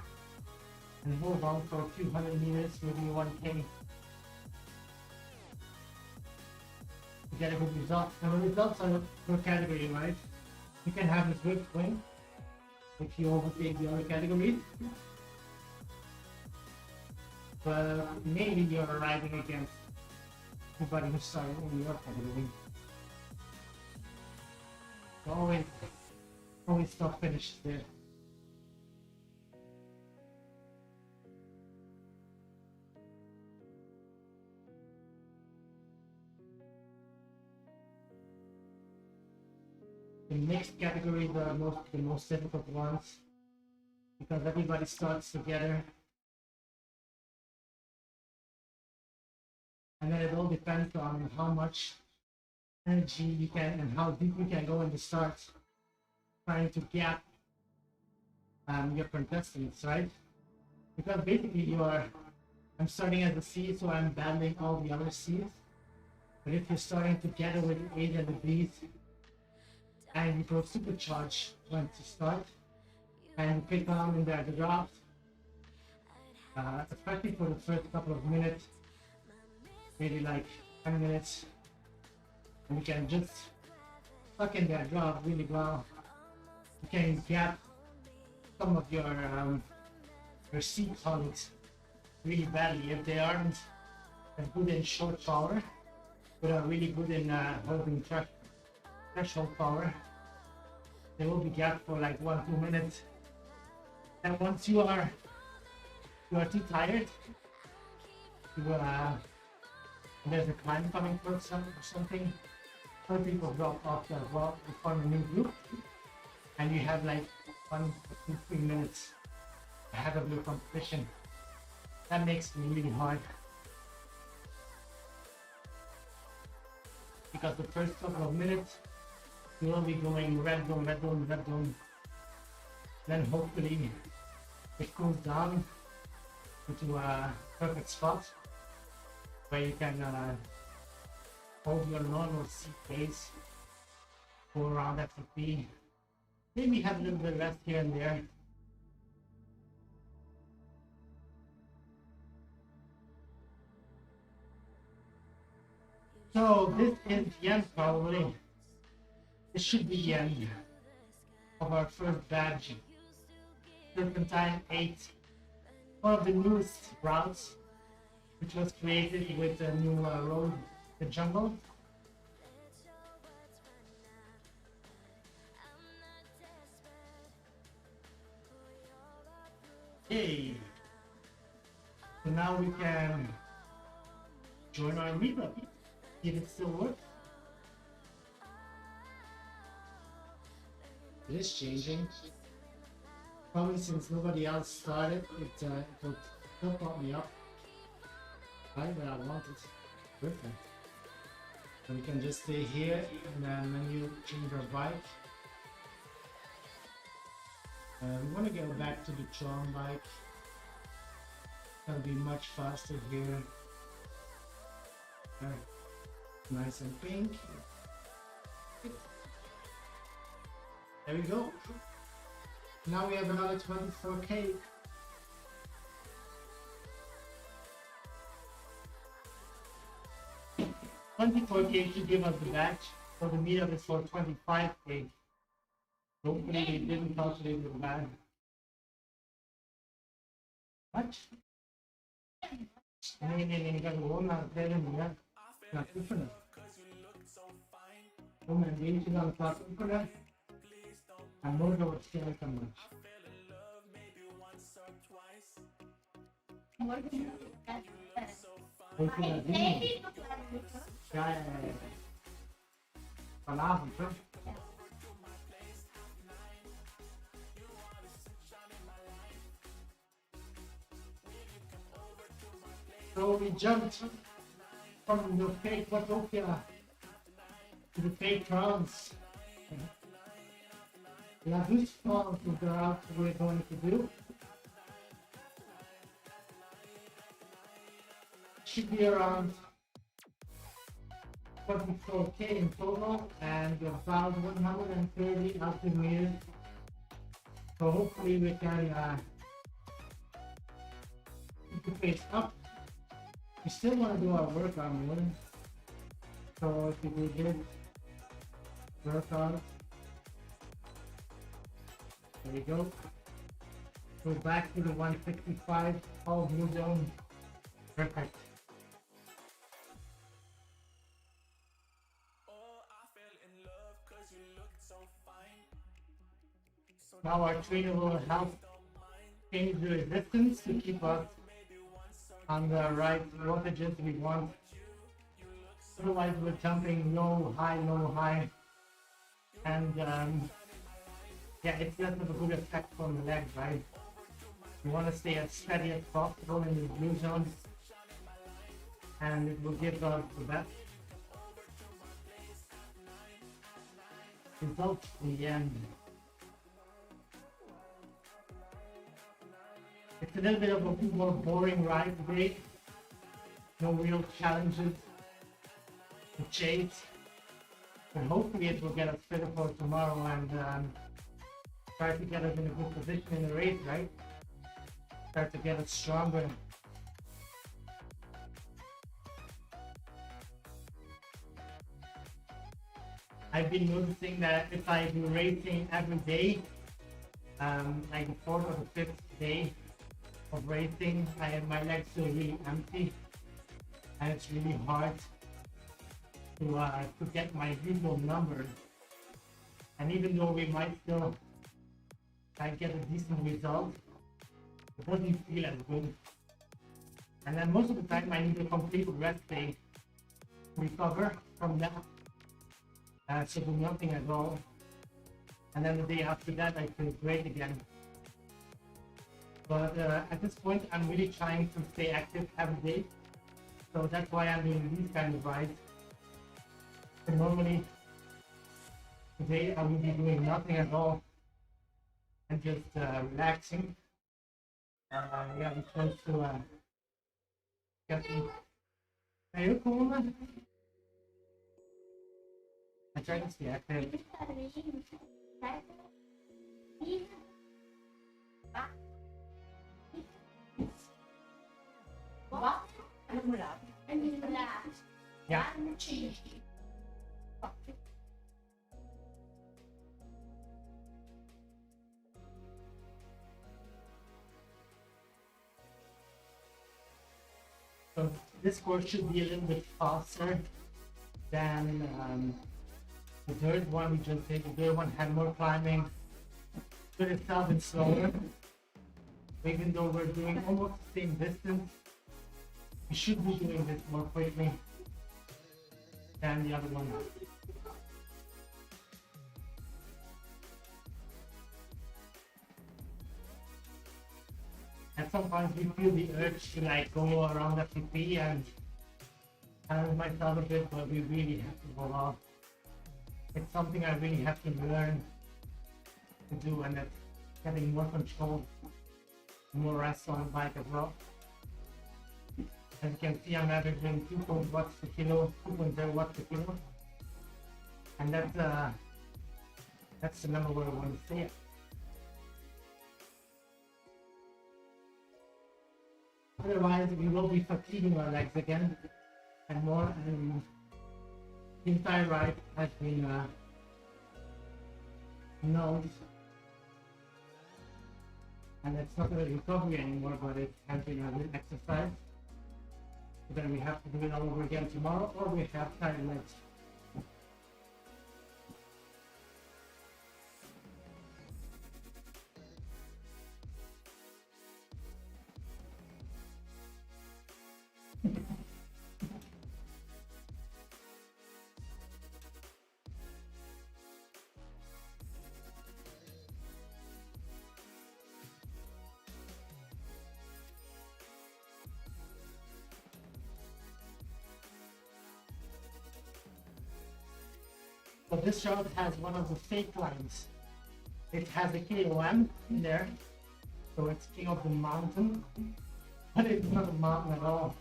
and hold on for a few hundred meters, maybe 1K. To get a good result. And the results are per category, right? You can have a Zwift win if you overtake the other categories. But maybe you're riding against everybody who started in your category. So always stop finishes there. The mixed category are the most difficult ones because everybody starts together, and then it all depends on how much energy you can and how deep you can go in the start, trying to gap your contestants, right? Because basically you are I'm starting as a C, so I'm battling all the other C's. But if you're starting together with the A's and the B's, and you go supercharge once you start, and you pick on in the draft, especially for the first couple of minutes, maybe like 10 minutes, and you can just suck in that draft really well. You can get some of your C colleagues really badly if they aren't as good in short power, but are really good in holding threshold power. They will be gapped for like 1-2 minutes, and once you are too tired, you will there's a climb coming for something. Some people drop off as well to form a new group, and you have like 1-3 minutes ahead of your competition. That makes it really hard, because the first couple of minutes you will be going red zone, red zone, red zone. Then hopefully it cools down into a perfect spot where you can hold your normal C pace, go around FFP, maybe have a little bit of rest here and there. So this is the end probably. This should be the end of our first badge. Serpentine 8, one of the newest routes, which was created with the new road, the jungle. Okay, so now we can join our meetup, if it still works. It is changing. Probably since nobody else started, it will still pop me up. Right where I want it. Perfect. So we can just stay here and then menu change our bike. We want to go back to the Tron bike. That'll be much faster here. Nice and pink. There we go. Now we have another 24K. $24K to give us the badge, so the meetup is for 25K. Hopefully they didn't calculate with bad. What? Nee, kan gewoon naar het derde jaar. Naar het oefenen. Om een beetje aan het laten oefenen. En morgen waarschijnlijk een match. Weet je dat ding? Ja. Vanavond, hè? So we jumped from the fake Watopia to the fake crowns. Now this crowns is the route we're going to do. Should be around 24K in total and about 130 altimeters. So hopefully we can keep the pace up. We still want to do our workout mode. So if we did workout, there we go. Go back to the 165, all blue zone. Perfect. Now our trainer will help change the resistance to keep us on the right voltages we want. Otherwise we're jumping low, high, and yeah, it's not a good effect on the legs, right? You want to stay as steady as possible in the blue zone, and it will give us the best results in the end. It's a little bit of a more boring ride today. No real challenges to chase. But hopefully it will get us fitter for tomorrow and try to get us in a good position in the race, right? Start to get us stronger. I've been noticing that if I do racing every day, like the fourth or the fifth day of racing, my legs feel really empty, and it's really hard to get my usual numbers. And even though we might still get a decent result, it doesn't feel as good. And then most of the time I need a complete rest day to recover from that. So do nothing at all. And then the day after that I feel great again. But at this point I'm really trying to stay active every day. So that's why I'm doing these kind of rides. And normally today I will be doing nothing at all and just relaxing. Yeah, I'm close to getting. Are you cool? I try to stay active. Yeah. So this course should be a little bit faster than the third one we just did. The third one had more climbing, but itself is slower. Even though we're doing almost the same distance, we should be doing this more quickly than the other one. And sometimes we feel the urge to like go around the PP and challenge myself a bit, but we really have to go off. It's something I really have to learn to do, and that's getting more control, more rest on the bike as well. As you can see, I'm averaging 2.0 watts per kilo, 2.0 watts per kilo, and that's the number where I want to stay at. Otherwise, we will be fatiguing our legs again and more. And the entire ride has been known, and it's not a recovery anymore, but it has been a good exercise. So then we have to do it all over again tomorrow, or we have tired legs. So this route has one of the fake lines. It has a KOM in there, so it's King of the Mountain, but it's not a mountain at all.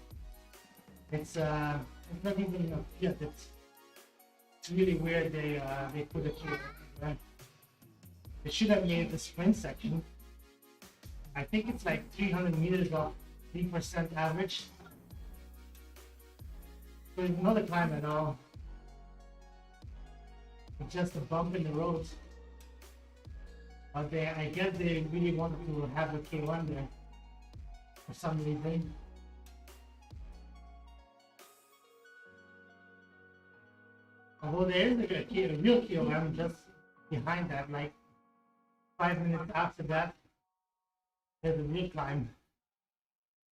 It's not even a pit. It's really weird they put a KOM there. They should have made the sprint section. I think it's like 300 meters of 3% average. So it's not a climb at all. It's just a bump in the road. But I guess they really wanted to have a K1 there for some reason. Although there is a real KOM just behind that, like 5 minutes after that, there's a real climb.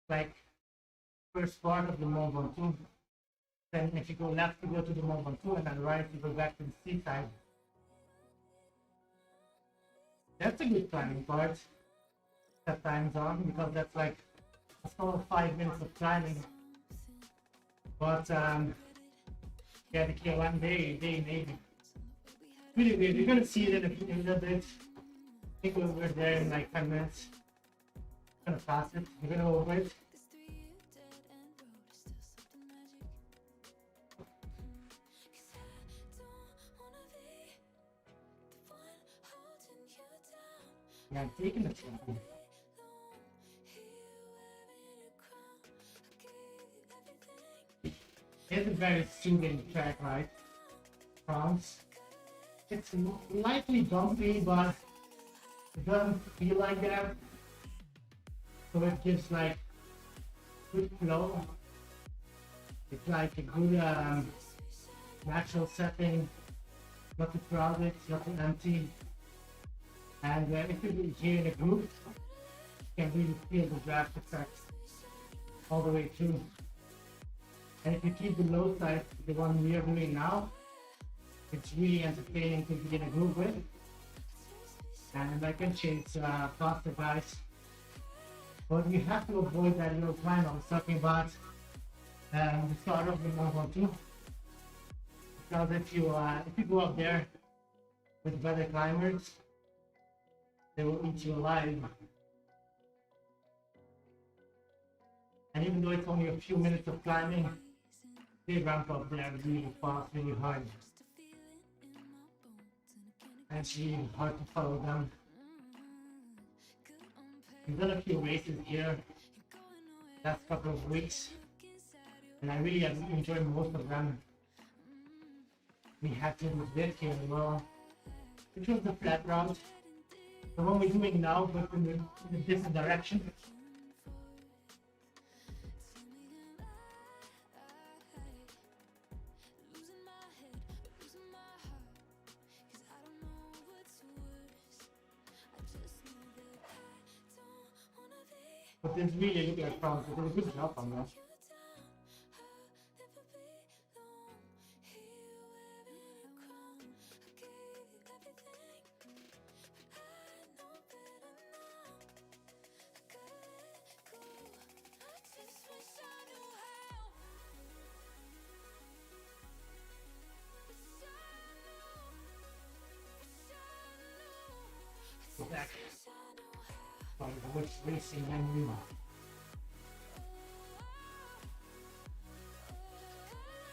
Like first part of the Mont Ventoux. Then if you go left, you go to the Mont Ventoux, and then right, you go back to the seaside. That's a good climbing part that time's on, because that's like a solid 5 minutes of climbing. But yeah, the KOM, they made it. Really weird. You're gonna see it in a little bit. I think we're there in like 10 minutes. gonna pass it. We're gonna over it. This 3 year dead end road is still something magic. 'Cause I don't wanna be the one holding you down. Yeah, I'm taking the time. Long here wearing a crown. I gave you everything. It's a very soothing track, right? France. It's lightly bumpy, but it doesn't feel like that. So it gives like good flow. It's like a good natural setting, not too crowded, not too empty. And if you hear in a group, you can really feel the draft effect all the way through. And if you keep the low side, the one we are doing now, it's really entertaining to be in a group with. And I can chase faster guys. But you have to avoid that little climb I was talking about the start of the 112. Because if you go up there with better climbers, they will eat you alive. And even though it's only a few minutes of climbing, they ramp up there really fast, really hard. And it's really hard to follow them. We've done a few races here last couple of weeks, and I really have enjoyed most of them. We had to do this here as well, which was the flat route. The one we're doing now, but in a different direction. But it's really looking at France. They did a good job on that. So back. Which racing menu?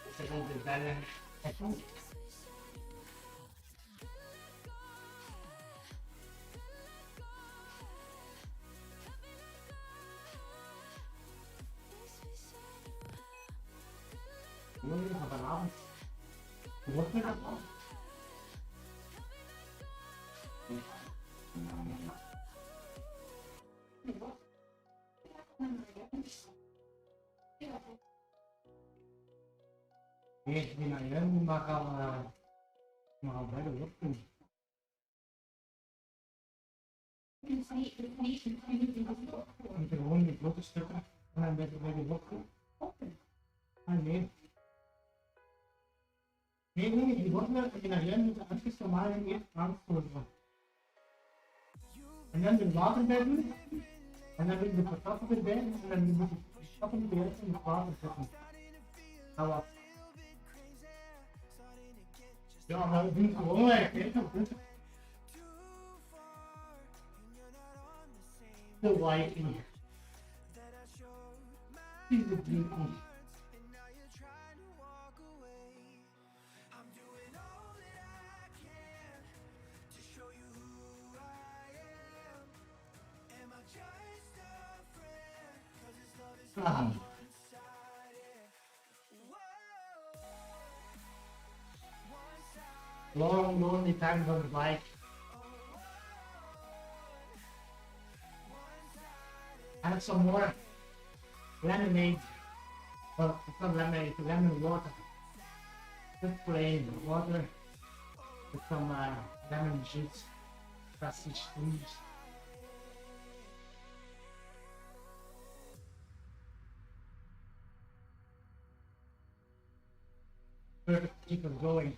It's a little bit better, I think. Jullie van vanavond. Wordt me dat al? Nee, die naar jullie mag al bij de lucht doen. Met gewoon die blote stukken en dan bij de lucht doen. Ah nee. Nee, die wortelen die naar jullie moeten even normaal eerst aanspoelen. En dan de water bij doen. En dan doen de patatten erbij en dan moet je de stappen weer in het water zetten. Nou wat. Ja, maar we doen het gewoon eigenlijk. De wifey. Die is de beauty. Ah. Long, lonely times on the bike. I have some more lemonade. Well, it's not lemonade, it's lemon water. Just plain water with some lemon juice, sausage leaves. Perfect, keep it going.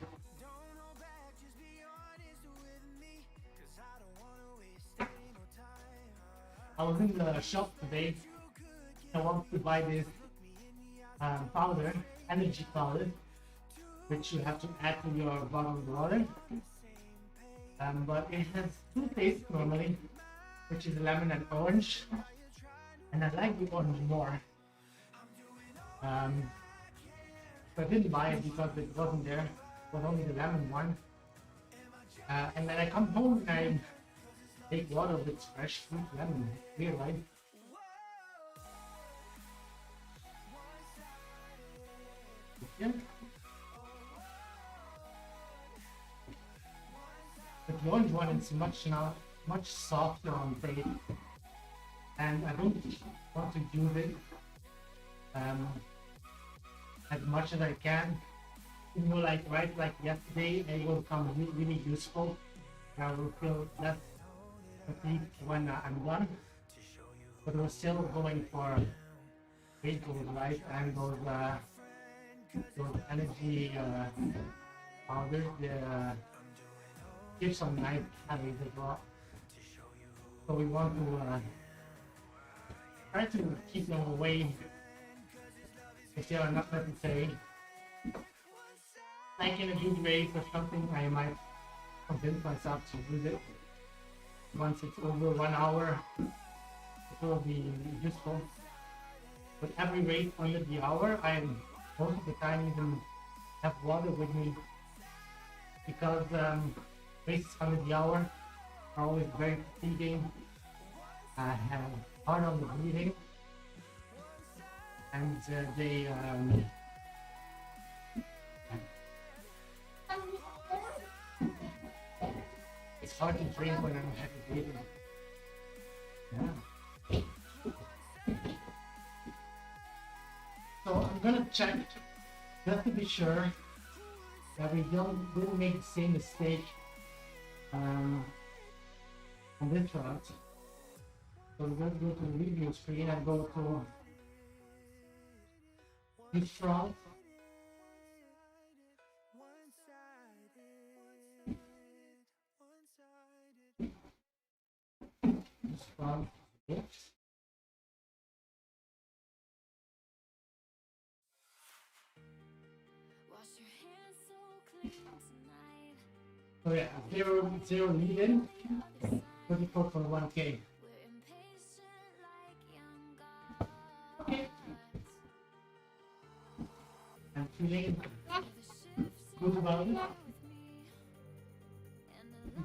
I was in the shop today. I wanted to buy this powder, energy powder, which you have to add to your bottled water. But it has two tastes normally, which is lemon and orange. and I like the orange more. So I didn't buy it because it wasn't there. It was only the lemon one. And then I come home and I take water with fresh fruit lemon. Weird, right? Yeah. But the orange one is much softer on taste, and I don't want to use it as much as I can. You know, like yesterday, it will come really useful. I will feel less fatigued when I'm done. But we're still going for weight goals, right? And those energy powders, they give some nice calories as well. So we want to try to keep them away if they are not necessary. Like in a good race or something, I might convince myself to use it. Once it's over 1 hour, it will be useful. But every race under the hour, I most of the time even have water with me because races under the hour are always very fatiguing. I have hard on the breathing, and they it's hard to drink when I'm heavy breathing. Yeah. So I'm gonna check just to be sure that we don't make the same mistake on this route. So we're going to go to the review screen and go to this route. This route. Yes. So yeah, zero lead in, 34.1K. Okay. I'm feeling good about it.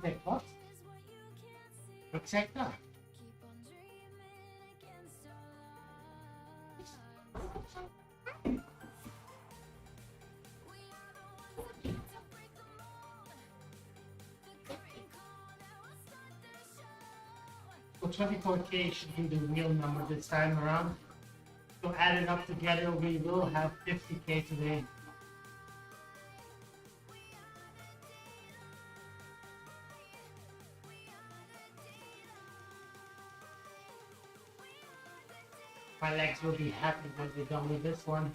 Like what? Exactly. So 24K should be the real number this time around. So add it up together, we will have 50K today. My legs will be happy when we're done with this one.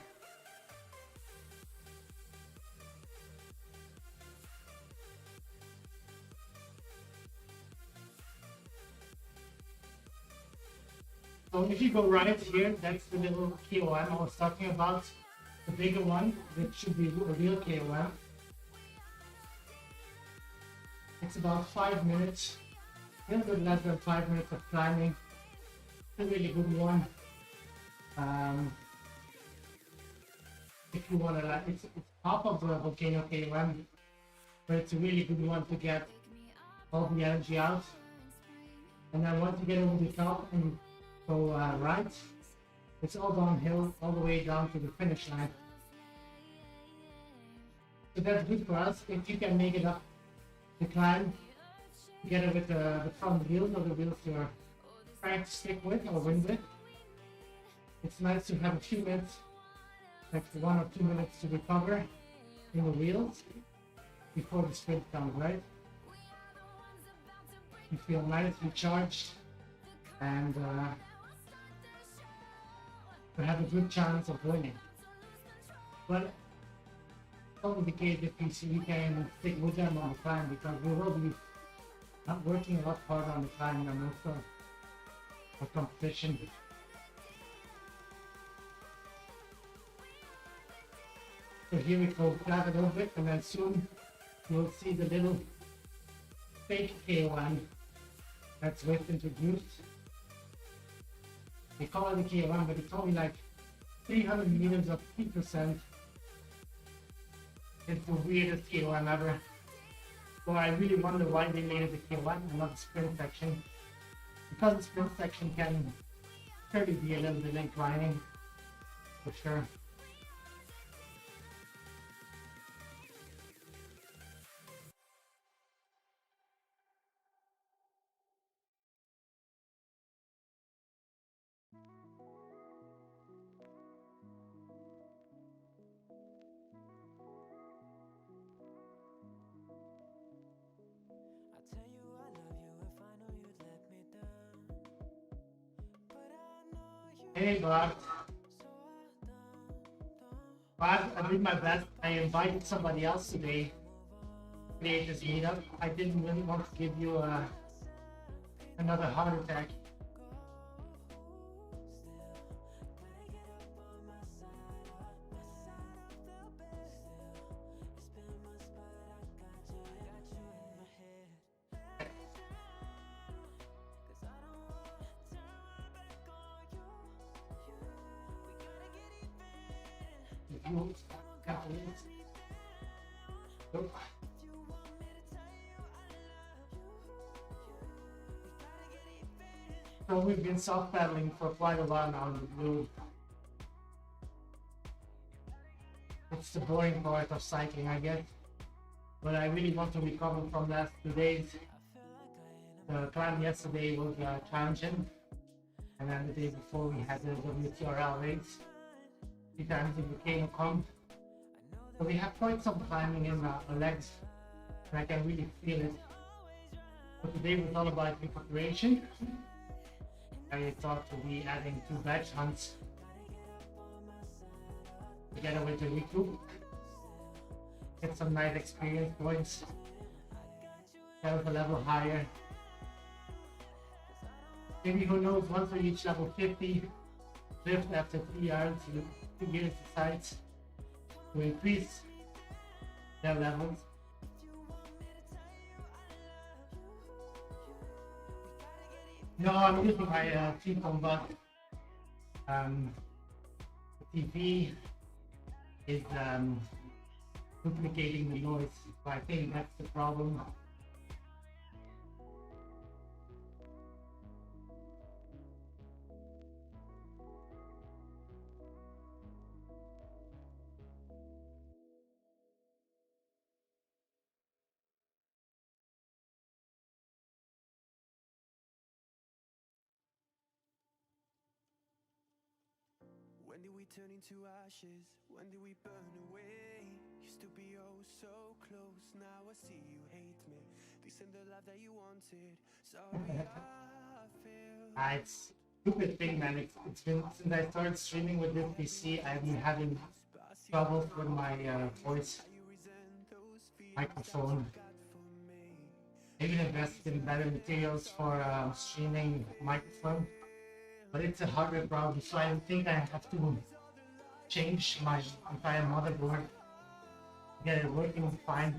So if you go right here, that's the little KOM I was talking about. The bigger one, that should be a real KOM. It's about 5 minutes, a little bit less than 5 minutes of climbing. It's a really good one. If you want to, like, it's half of the volcano KOM, but it's a really good one to get all the energy out. And then once you get over the top and go right, it's all downhill all the way down to the finish line. So that's good for us if you can make it up the climb together with the front wheels or the wheels you're trying to stick with or win with. It's nice to have a few minutes, like 1 or 2 minutes to recover in the wheels before the sprint comes, right? You feel nice, recharged, and you have a good chance of winning. But it's only the case if you see you can stick with them on the climb, because we will be not working a lot harder on the climb than most of our competition. So here we go, grab it a little bit, and then soon you'll see the little fake KOM that ZWIFT introduced. They call it a KLM, but it told me like 300 meters of 3%. It's the weirdest KLM ever. So I really wonder why they made it a KLM and not the sprint section. Because the sprint section can certainly be a little bit inclining, for sure. I tell you I love you if I know you'd let me down. But I know you Hey, Bart. so Bart, I did my best. I invited somebody else today to create this meetup. I didn't really want to give you another heart attack. So we've been self-battling for quite a while now in the blue. It's the boring part of cycling, I guess. But I really want to recover from last 2 days. The climb yesterday was challenging. And then the day before we had the WTRL race. 3 times it became a comp. So we have quite some climbing in our legs. And I can really feel it. But today was all about recuperation. I thought to be adding 2 batch hunts together with the recoup. Get some nice experience points. Get a level higher. Maybe who knows, once we reach level 50, ZWIFT after 3 years, 2 years decides to increase their levels. No, I'm using my T-phone, but the TV is duplicating the noise, so I think that's the problem. When did we turn into ashes? When did we burn away? Used to be oh so close. Now I see you hate me. This isn't the life that you wanted. Sorry, I feel. It's a stupid thing, man. It's been since I started streaming with this PC, I've been having troubles with my voice microphone. I even invested in better materials for streaming microphone. But it's a hardware problem, so I think I have to change my entire motherboard to get it working fine.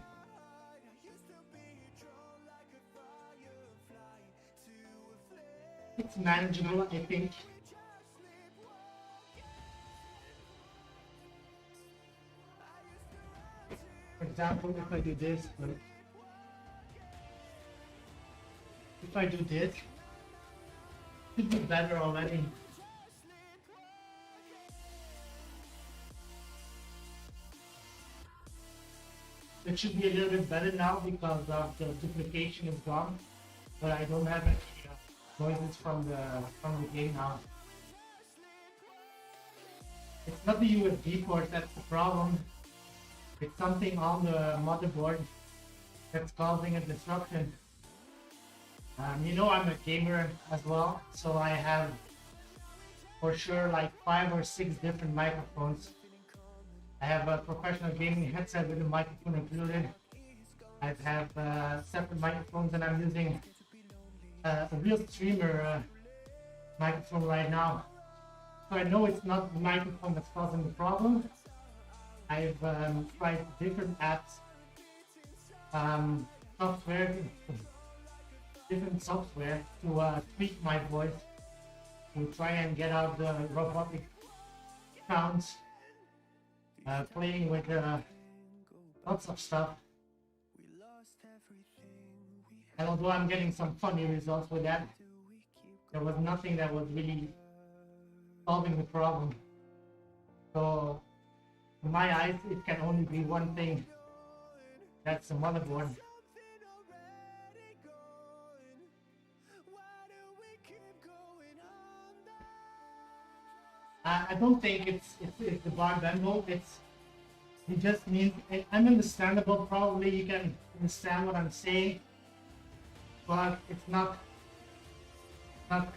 It's manageable, I think. For example, if I do this, if I do this, it should be better already. It should be a little bit better now because of the duplication is gone, but I don't have any noises from the game now. It's not the USB port that's the problem. It's something on the motherboard that's causing a disruption. You know, I'm a gamer as well, so I have for sure like 5 or 6 different microphones. I have a professional gaming headset with a microphone included. I have separate microphones, and I'm using a real streamer microphone right now. So I know it's not the microphone that's causing the problem. I've tried different apps, different software to tweak my voice to try and get out the robotic sounds, playing with lots of stuff. And although I'm getting some funny results with that, there was nothing that was really solving the problem. So in my eyes, it can only be one thing. That's the motherboard. I don't think it's the bar bendel. It just means I'm understandable. Probably you can understand what I'm saying, but it's not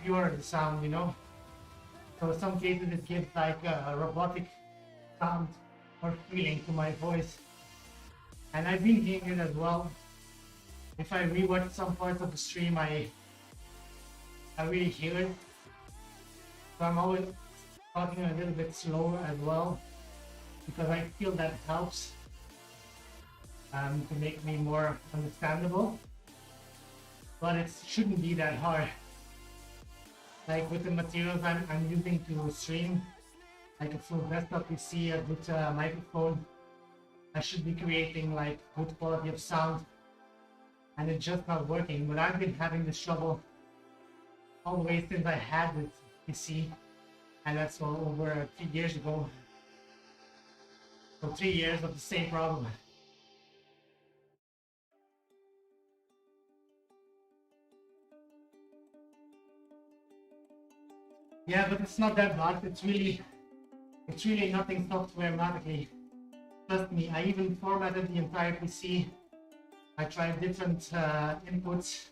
pure the sound, you know. So in some cases it gives like a robotic sound or feeling to my voice, and I've been hearing it as well. If I rewatch some parts of the stream, I really hear it. So I'm always talking a little bit slower as well, because I feel that helps to make me more understandable. But it shouldn't be that hard. Like with the materials I'm using to stream, like a full desktop PC, a good microphone, I should be creating like good quality of sound, and it's just not working. But I've been having this trouble all the way since I had this PC, and that's over 3 years ago. So 3 years of the same problem. Yeah, but it's not that bad. It's really nothing software-matically. Trust me, I even formatted the entire PC. I tried different inputs.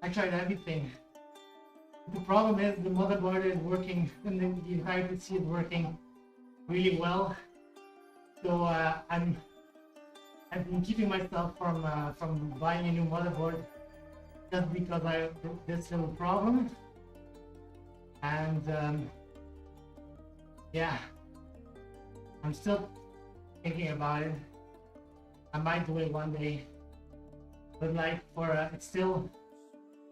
I tried everything. The problem is the motherboard is working, and the entire PC is working really well. So I've been keeping myself from buying a new motherboard just because I have this little problem. And yeah, I'm still thinking about it. I might do it one day, but like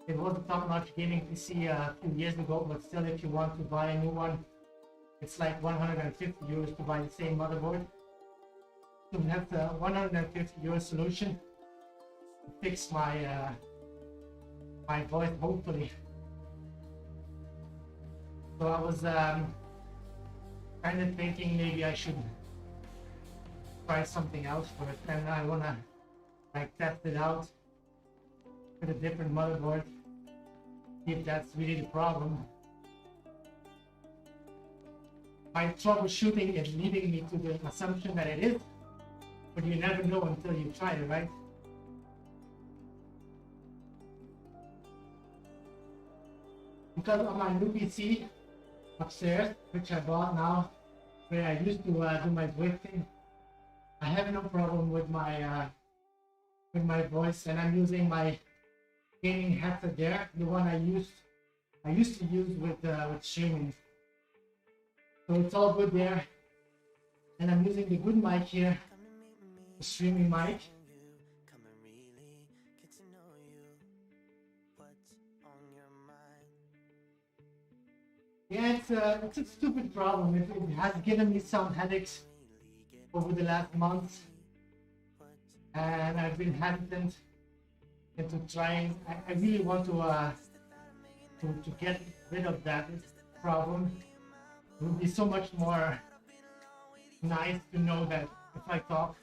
it was a top-notch gaming PC a few years ago, but still, if you want to buy a new one, it's like 150 euros to buy the same motherboard. So that's a 150 euro solution to fix my my voice, hopefully. So I was kind of thinking maybe I should try something else first, and I wanna like test it out with a different motherboard, see if that's really the problem. My troubleshooting is leading me to the assumption that it is, but you never know until you try it, right? Because on my new PC upstairs, which I bought now, where I used to do my ZWIFTing, I have no problem with my voice, and I'm using my gaming headset there, the one I used to use with streaming. So it's all good there, and I'm using the good mic here, the streaming mic. Yeah, it's a stupid problem. It has given me some headaches over the last months, and I've been hesitant into trying. I really want to get rid of that problem. It would be so much more nice to know that if I talk,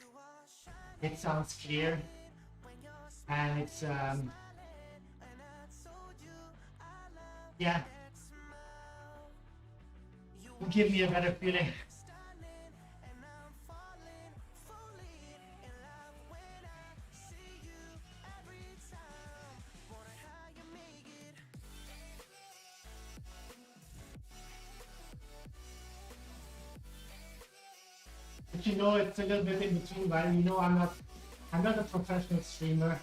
it sounds clear, and it's yeah, will give me a better feeling. But you know, it's a little bit in between, right? You know, I'm not a professional streamer.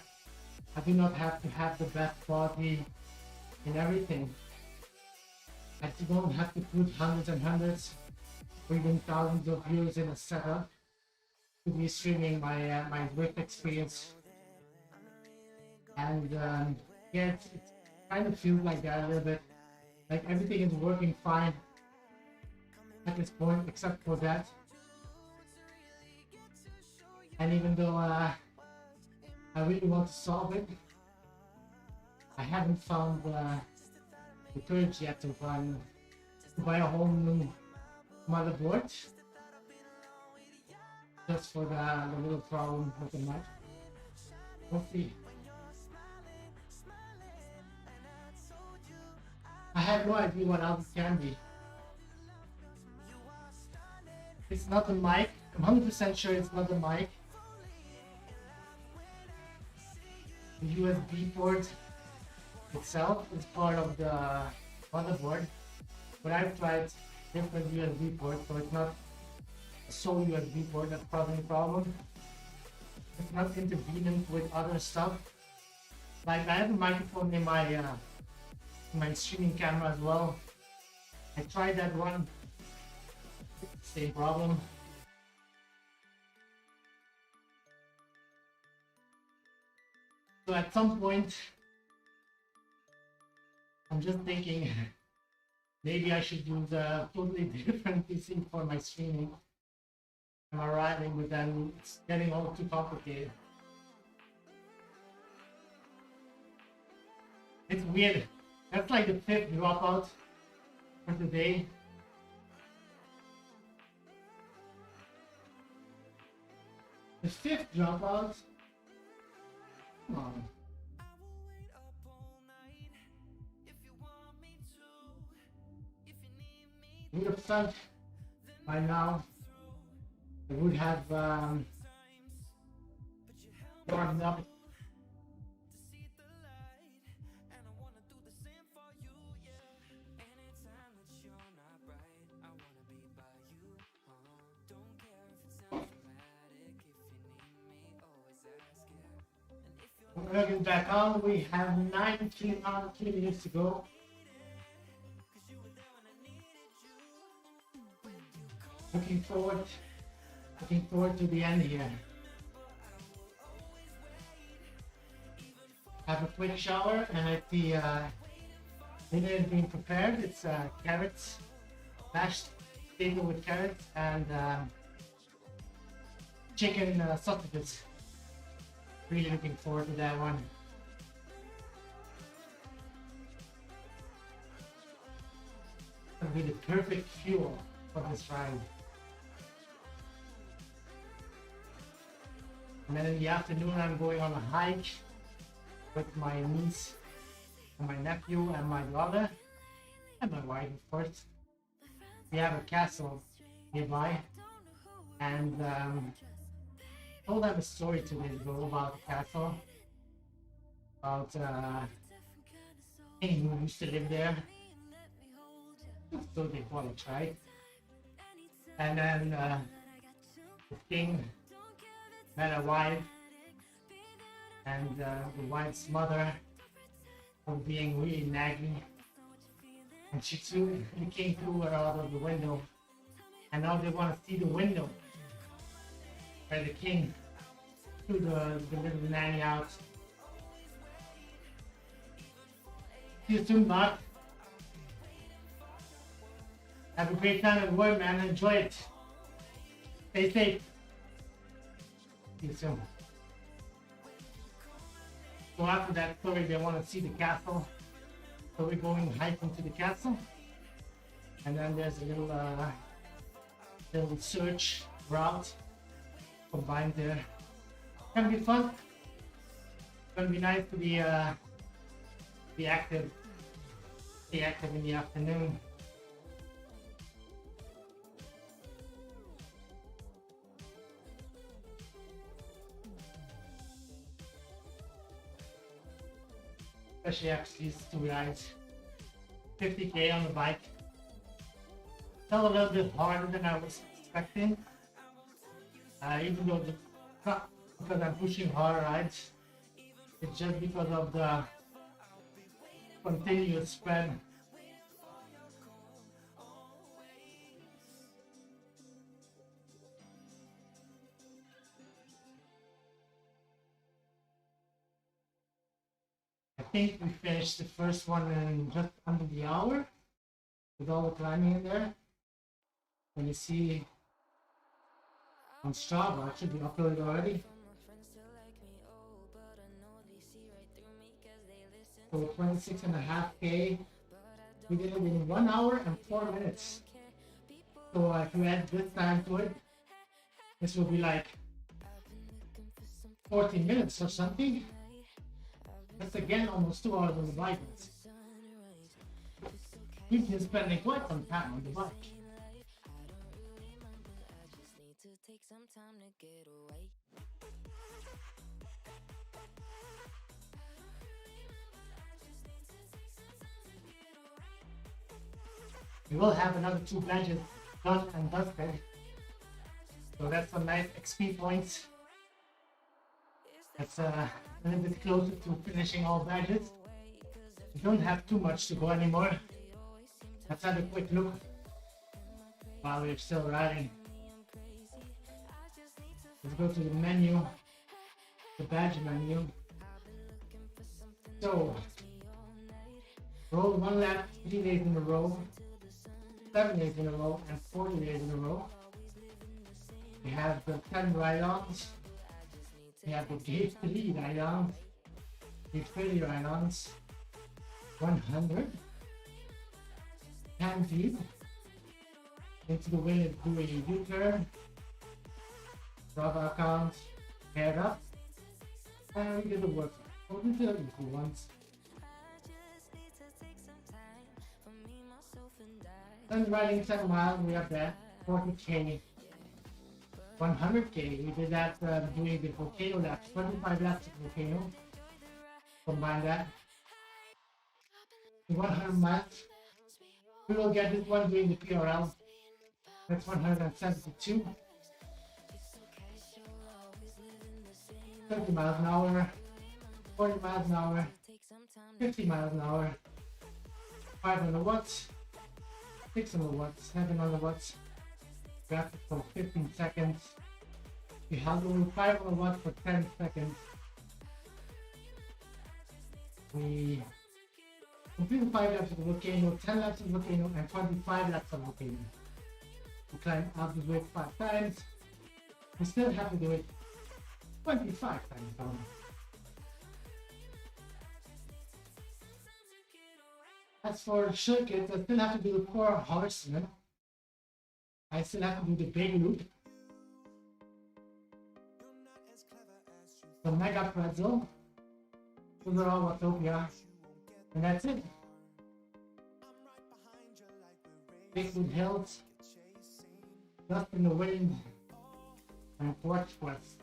I do not have to have the best quality in everything. I don't have to put hundreds and hundreds or even thousands of views in a setup to be streaming my my ZWIFT experience. And yeah, it kind of feels like that a little bit. Like everything is working fine at this point, except for that. And even though I really want to solve it, I haven't found the courage yet to buy a whole new motherboard just for the little problem with the mic. We'll see. I have no idea what else it can be. It's not the mic. I'm 100% sure it's not the mic. The USB port itself is part of the motherboard, but I've tried different USB ports, so it's not a sole USB port that's causing the problem. It's not intervening with other stuff. Like I have a microphone in my streaming camera as well. I tried that one. Same problem. So at some point, I'm just thinking maybe I should use a totally different PC for my streaming. Am I right? But then it's getting all too complicated. It's weird. That's like the 5th dropout for today. The 5th dropout? Come on. Would have thought by now I would have gotten up. We're looking back on, we have 19 minutes to go. Looking forward to the end here. Have a quick shower, and at the dinner is being prepared. It's carrots, mashed potato with carrots, and chicken sausages. Really looking forward to that one. It'll be the perfect fuel for this ride. And then in the afternoon, I'm going on a hike with my niece and my nephew and my daughter and my wife, of course. We have a castle nearby, and told them a story 2 days ago about the castle, about king who used to live there. So they call it, right? And then the king met a wife, and the wife's mother was being really naggy, and the king threw her out of the window, and now they want to see the window where the king threw the little nanny out. See you soon, Mark. Have a great time at work, man. Enjoy it. Stay safe. See you soon. So after that story, they want to see the castle. So we're going hiking to the castle. And then there's a little search route combined there. It's gonna be fun. It's gonna be nice to be active. Be active in the afternoon. Especially after these 2 rides. 50k on the bike. Felt a little bit harder than I was expecting. Even though not because I'm pushing hard rides, it's just because of the continuous spread. I think we finished the first one in just under the hour. with all the climbing in there. And you see on Strava, it should be uploaded already. So 26.5K. We did it in 1 hour and 4 minutes. So if you add this time to it, this will be like 14 minutes or something. That's again almost 2 hours on the bike. We've been spending quite some time on the bike. We will have another 2 badges done and dusted. So that's some nice XP points. That's a little bit closer to finishing all badges. We don't have too much to go anymore. Let's have a quick look while we're still riding. Let's go to the menu, the badge menu. So, roll 1 lap 3 days in a row, 7 days in a row, and 40 days in a row. We have the 10 ride-ons. We have the gate 3 ride-ons, gate 30 ride-ons, 100, handed, into the wind, do a U-turn, Strava account, head up, and we do the work. So these are the equal ones. Then riding 10 miles, we have that 40K. 100K, we did that doing the volcano laps, 25 laps of volcano. Combine that. 100 miles. We will get this one doing the PRL. That's 172. 30 miles an hour, 40 miles an hour, 50 miles an hour, 500 watts, 600 watts, 700 watts. Graphic for 15 seconds. We held over 500 watts for 10 seconds. We completed 5 laps of the volcano, 10 laps of the volcano, and 25 laps of the volcano. We climbed out the weight 5 times. We still have to do it 25 times down. As for circuits, I still have to do the 4 horsemen. I still have to do the big loop. The mega pretzel. Those are all Watopia. And that's it. Bigwood Hills. Dust in the Wind. And Porch Quest.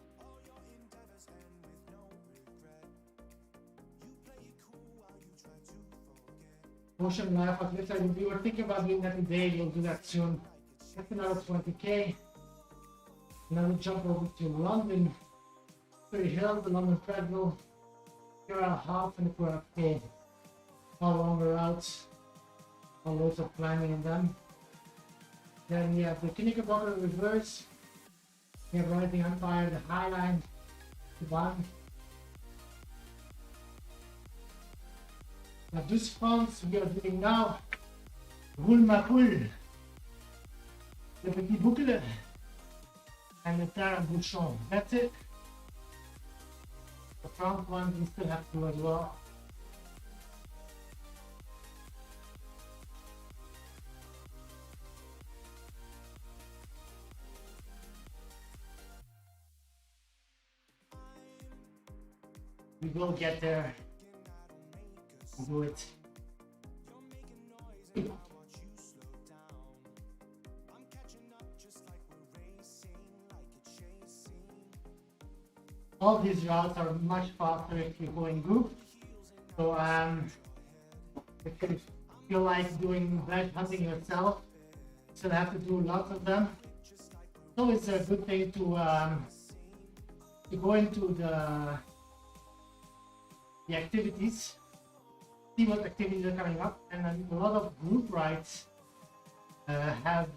Ocean Life of Lisa, if you were thinking about doing that today, you'll do that soon. That's another 20K. Another jump over to London. Surrey Hills, the London Treadmill. Here are half and the quarter K. All longer routes. All loads of climbing in them. Then we have the Knickerbocker Reverse. We have Rising Empire, the Highline, the one. Now this France we are doing now. Roule ma poule. Le Petit Boucle. And the Terre Bouchon. That's it. The front ones we still have to do as well. We will get there and do it. All these routes are much faster if you go in group. So if you feel like doing badge hunting yourself, you still have to do lots of them. So it's a good thing to go into the activities, see what activities are coming up, and then a lot of group rides have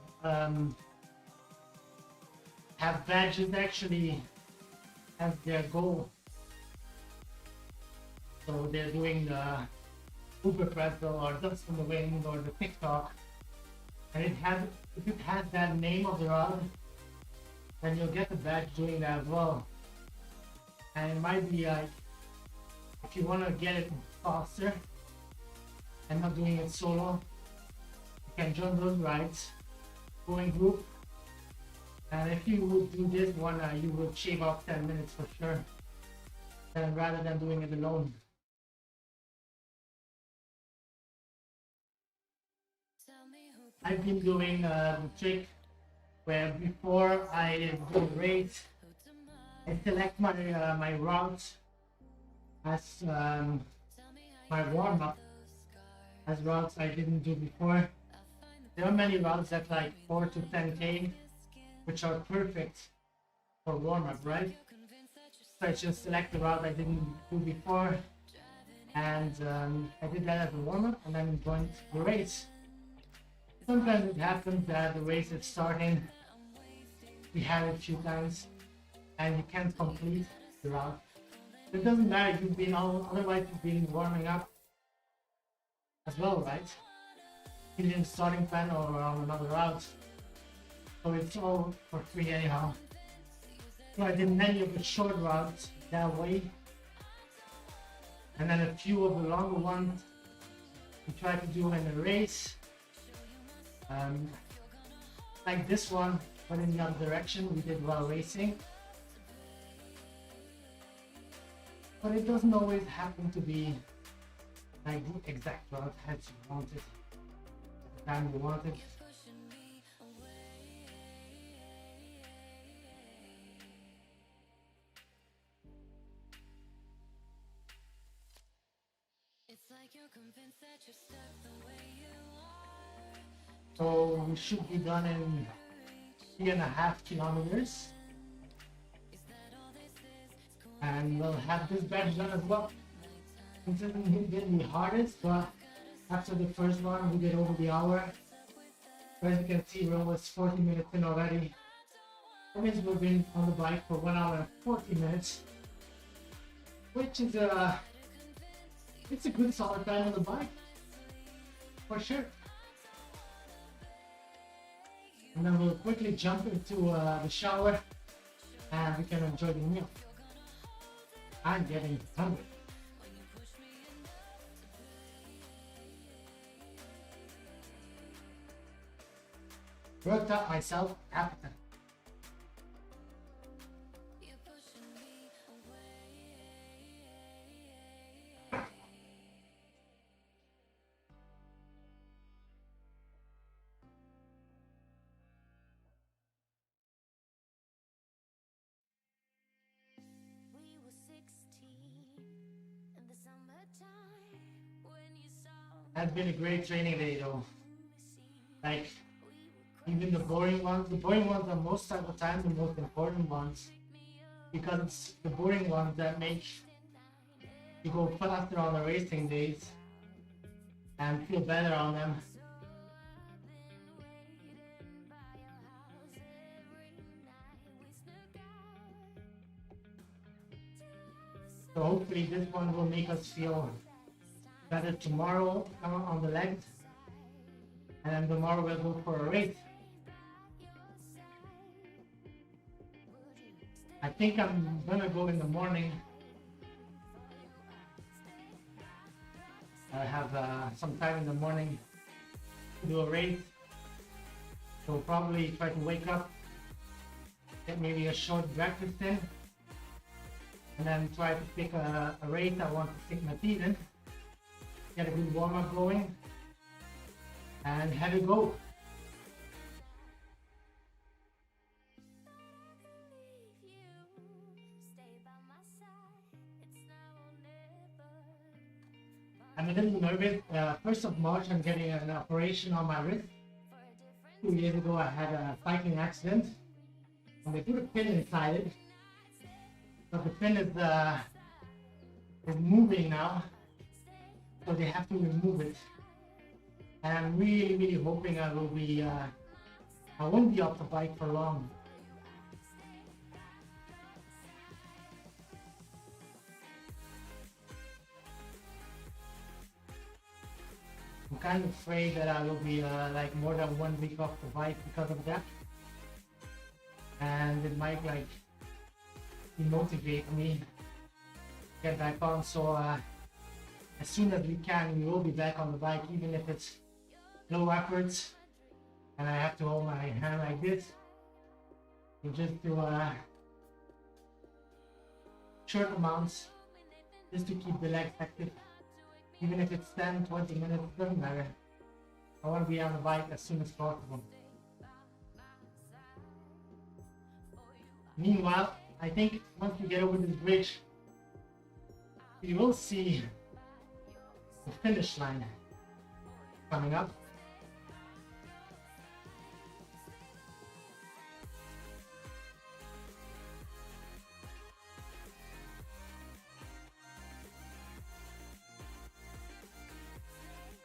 badges actually as their goal. So they're doing the Uber Pretzel or Dust in the Wind or the TikTok And if it has that name of the route, then you'll get the badge doing that as well. And it might be like, if you want to get it faster and not doing it solo, you can join those rides, go in group, and if you would do this one, you would shave off 10 minutes for sure, and rather than doing it alone. I've been doing the trick where before I do a race, I select my routes as my warm-up, as routes I didn't do before. There are many routes that like 4 to 10k, which are perfect for warm-up, right? So I just select the route I didn't do before, and I did that as a warm-up, and then joined the race. Sometimes it happens that the race is starting, we had it a few times, and you can't complete the route. It doesn't matter, you've been otherwise you've been warming up as well, right? Either in starting plan or on another route. So it's all for free anyhow. So I did many of the short routes that way. And then a few of the longer ones we try to do in the race. Like this one, but in the other direction, we did while racing. But it doesn't always happen to be like the exact route as you want it, at the time you want it. So we should be done in 3.5 kilometers. And we'll have this badge done as well. It didn't be the hardest, but after the first one, we did over the hour. So as you can see, we're almost 40 minutes in already. That means we've been on the bike for 1 hour and 40 minutes, which is it's a good solid time on the bike, for sure. And then we'll quickly jump into the shower, and we can enjoy the meal. I'm getting hungry. Worked up myself appetite. Has been a great training day though. Like, even the boring ones are most of the time the most important ones, because it's the boring ones that make you go faster on the racing days and feel better on them. So hopefully this one will make us feel better tomorrow on the legs, and then tomorrow we'll go for a race. I think I'm gonna go in the morning. I have some time in the morning to do a race, so probably try to wake up, get maybe a short breakfast in, and then try to pick a race I want to stick my teeth in, get a good warm-up going, and have it go. I'm a little nervous. 1st of March, I'm getting an operation on my wrist. 2 years ago, I had a cycling accident, and they put a pin inside it. But the pin is moving now, so they have to remove it. And I'm really, really hoping I won't be off the bike for long. I'm kind of afraid that I will be like more than 1 week off the bike because of that, and it might like demotivate me to get back on. So as soon as we can, we will be back on the bike, even if it's low efforts and I have to hold my hand like this. We just do short amounts just to keep the legs active. Even if it's 10-20 minutes, doesn't matter. I want to be on the bike as soon as possible. Meanwhile, I think once we get over this bridge, we will see the finish line coming up.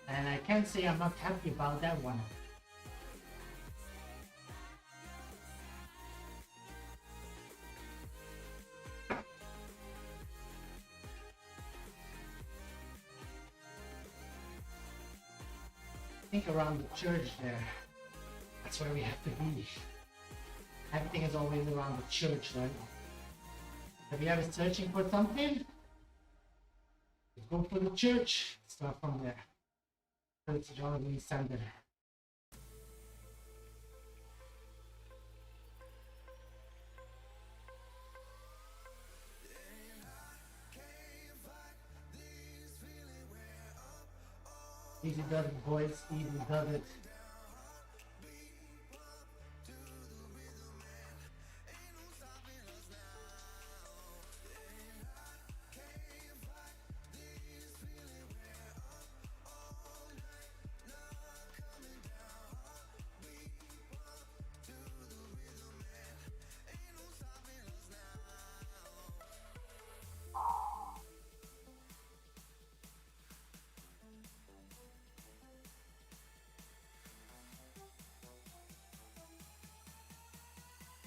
And I can't say I'm not happy about that one. I think around the church there, that's where we have to be. Everything is always around the church, right? If you ever searching for something, just go for the church, start from there. It's Jonathan Center. Easy does it, boys. Easy does it.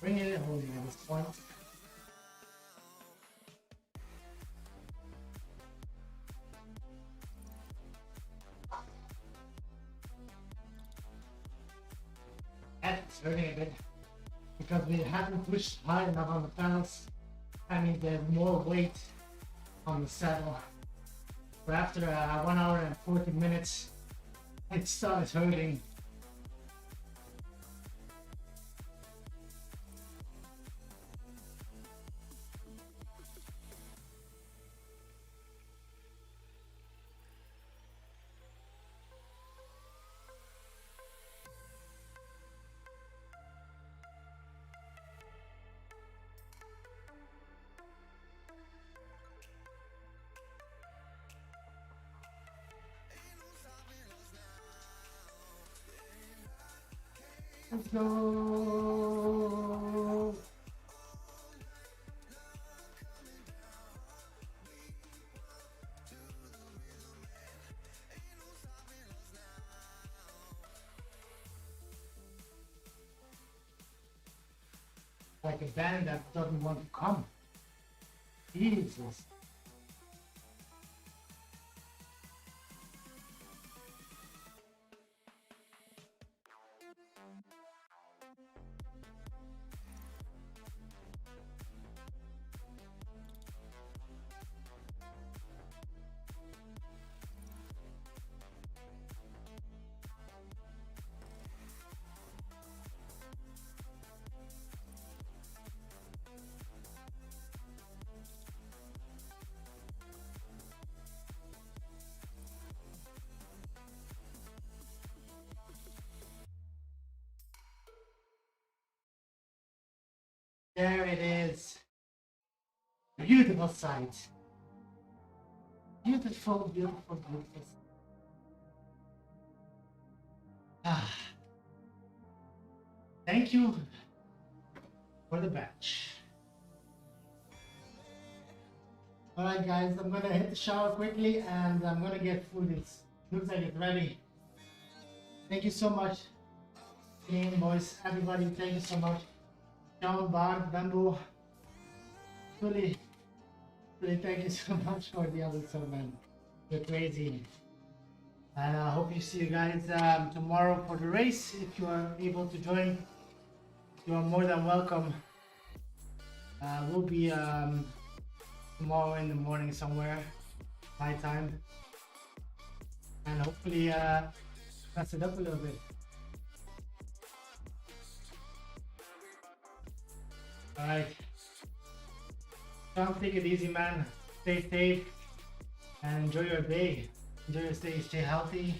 Bring it home at this point. It's hurting a bit because we haven't pushed hard enough on the pedals. I mean, there's more weight on the saddle. But after 1 hour and 40 minutes, it started hurting. Let's go. Like a band that doesn't want to come. Jesus. There it is. Beautiful sight. Beautiful, beautiful, beautiful. Ah. Thank you for the batch. Alright guys, I'm gonna hit the shower quickly and I'm gonna get food. It looks like it's ready. Thank you so much. Team, boys, everybody, thank you so much. John, Bart, Bamboo, really, thank you so much for the other man. You're crazy. And I hope you see you guys tomorrow for the race. If you are able to join, you are more than welcome. We'll be tomorrow in the morning somewhere, my time. And hopefully mess it up a little bit. Alright. Don't take it easy, man. Stay safe and enjoy your day. Enjoy your stay. Stay healthy.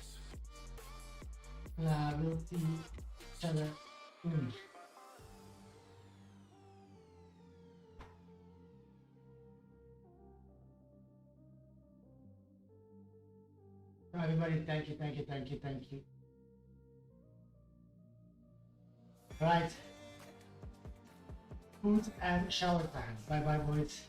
We'll see each other soon. Everybody, thank you, thank you, thank you, thank you. Right. Food and shower time. Bye bye, boys.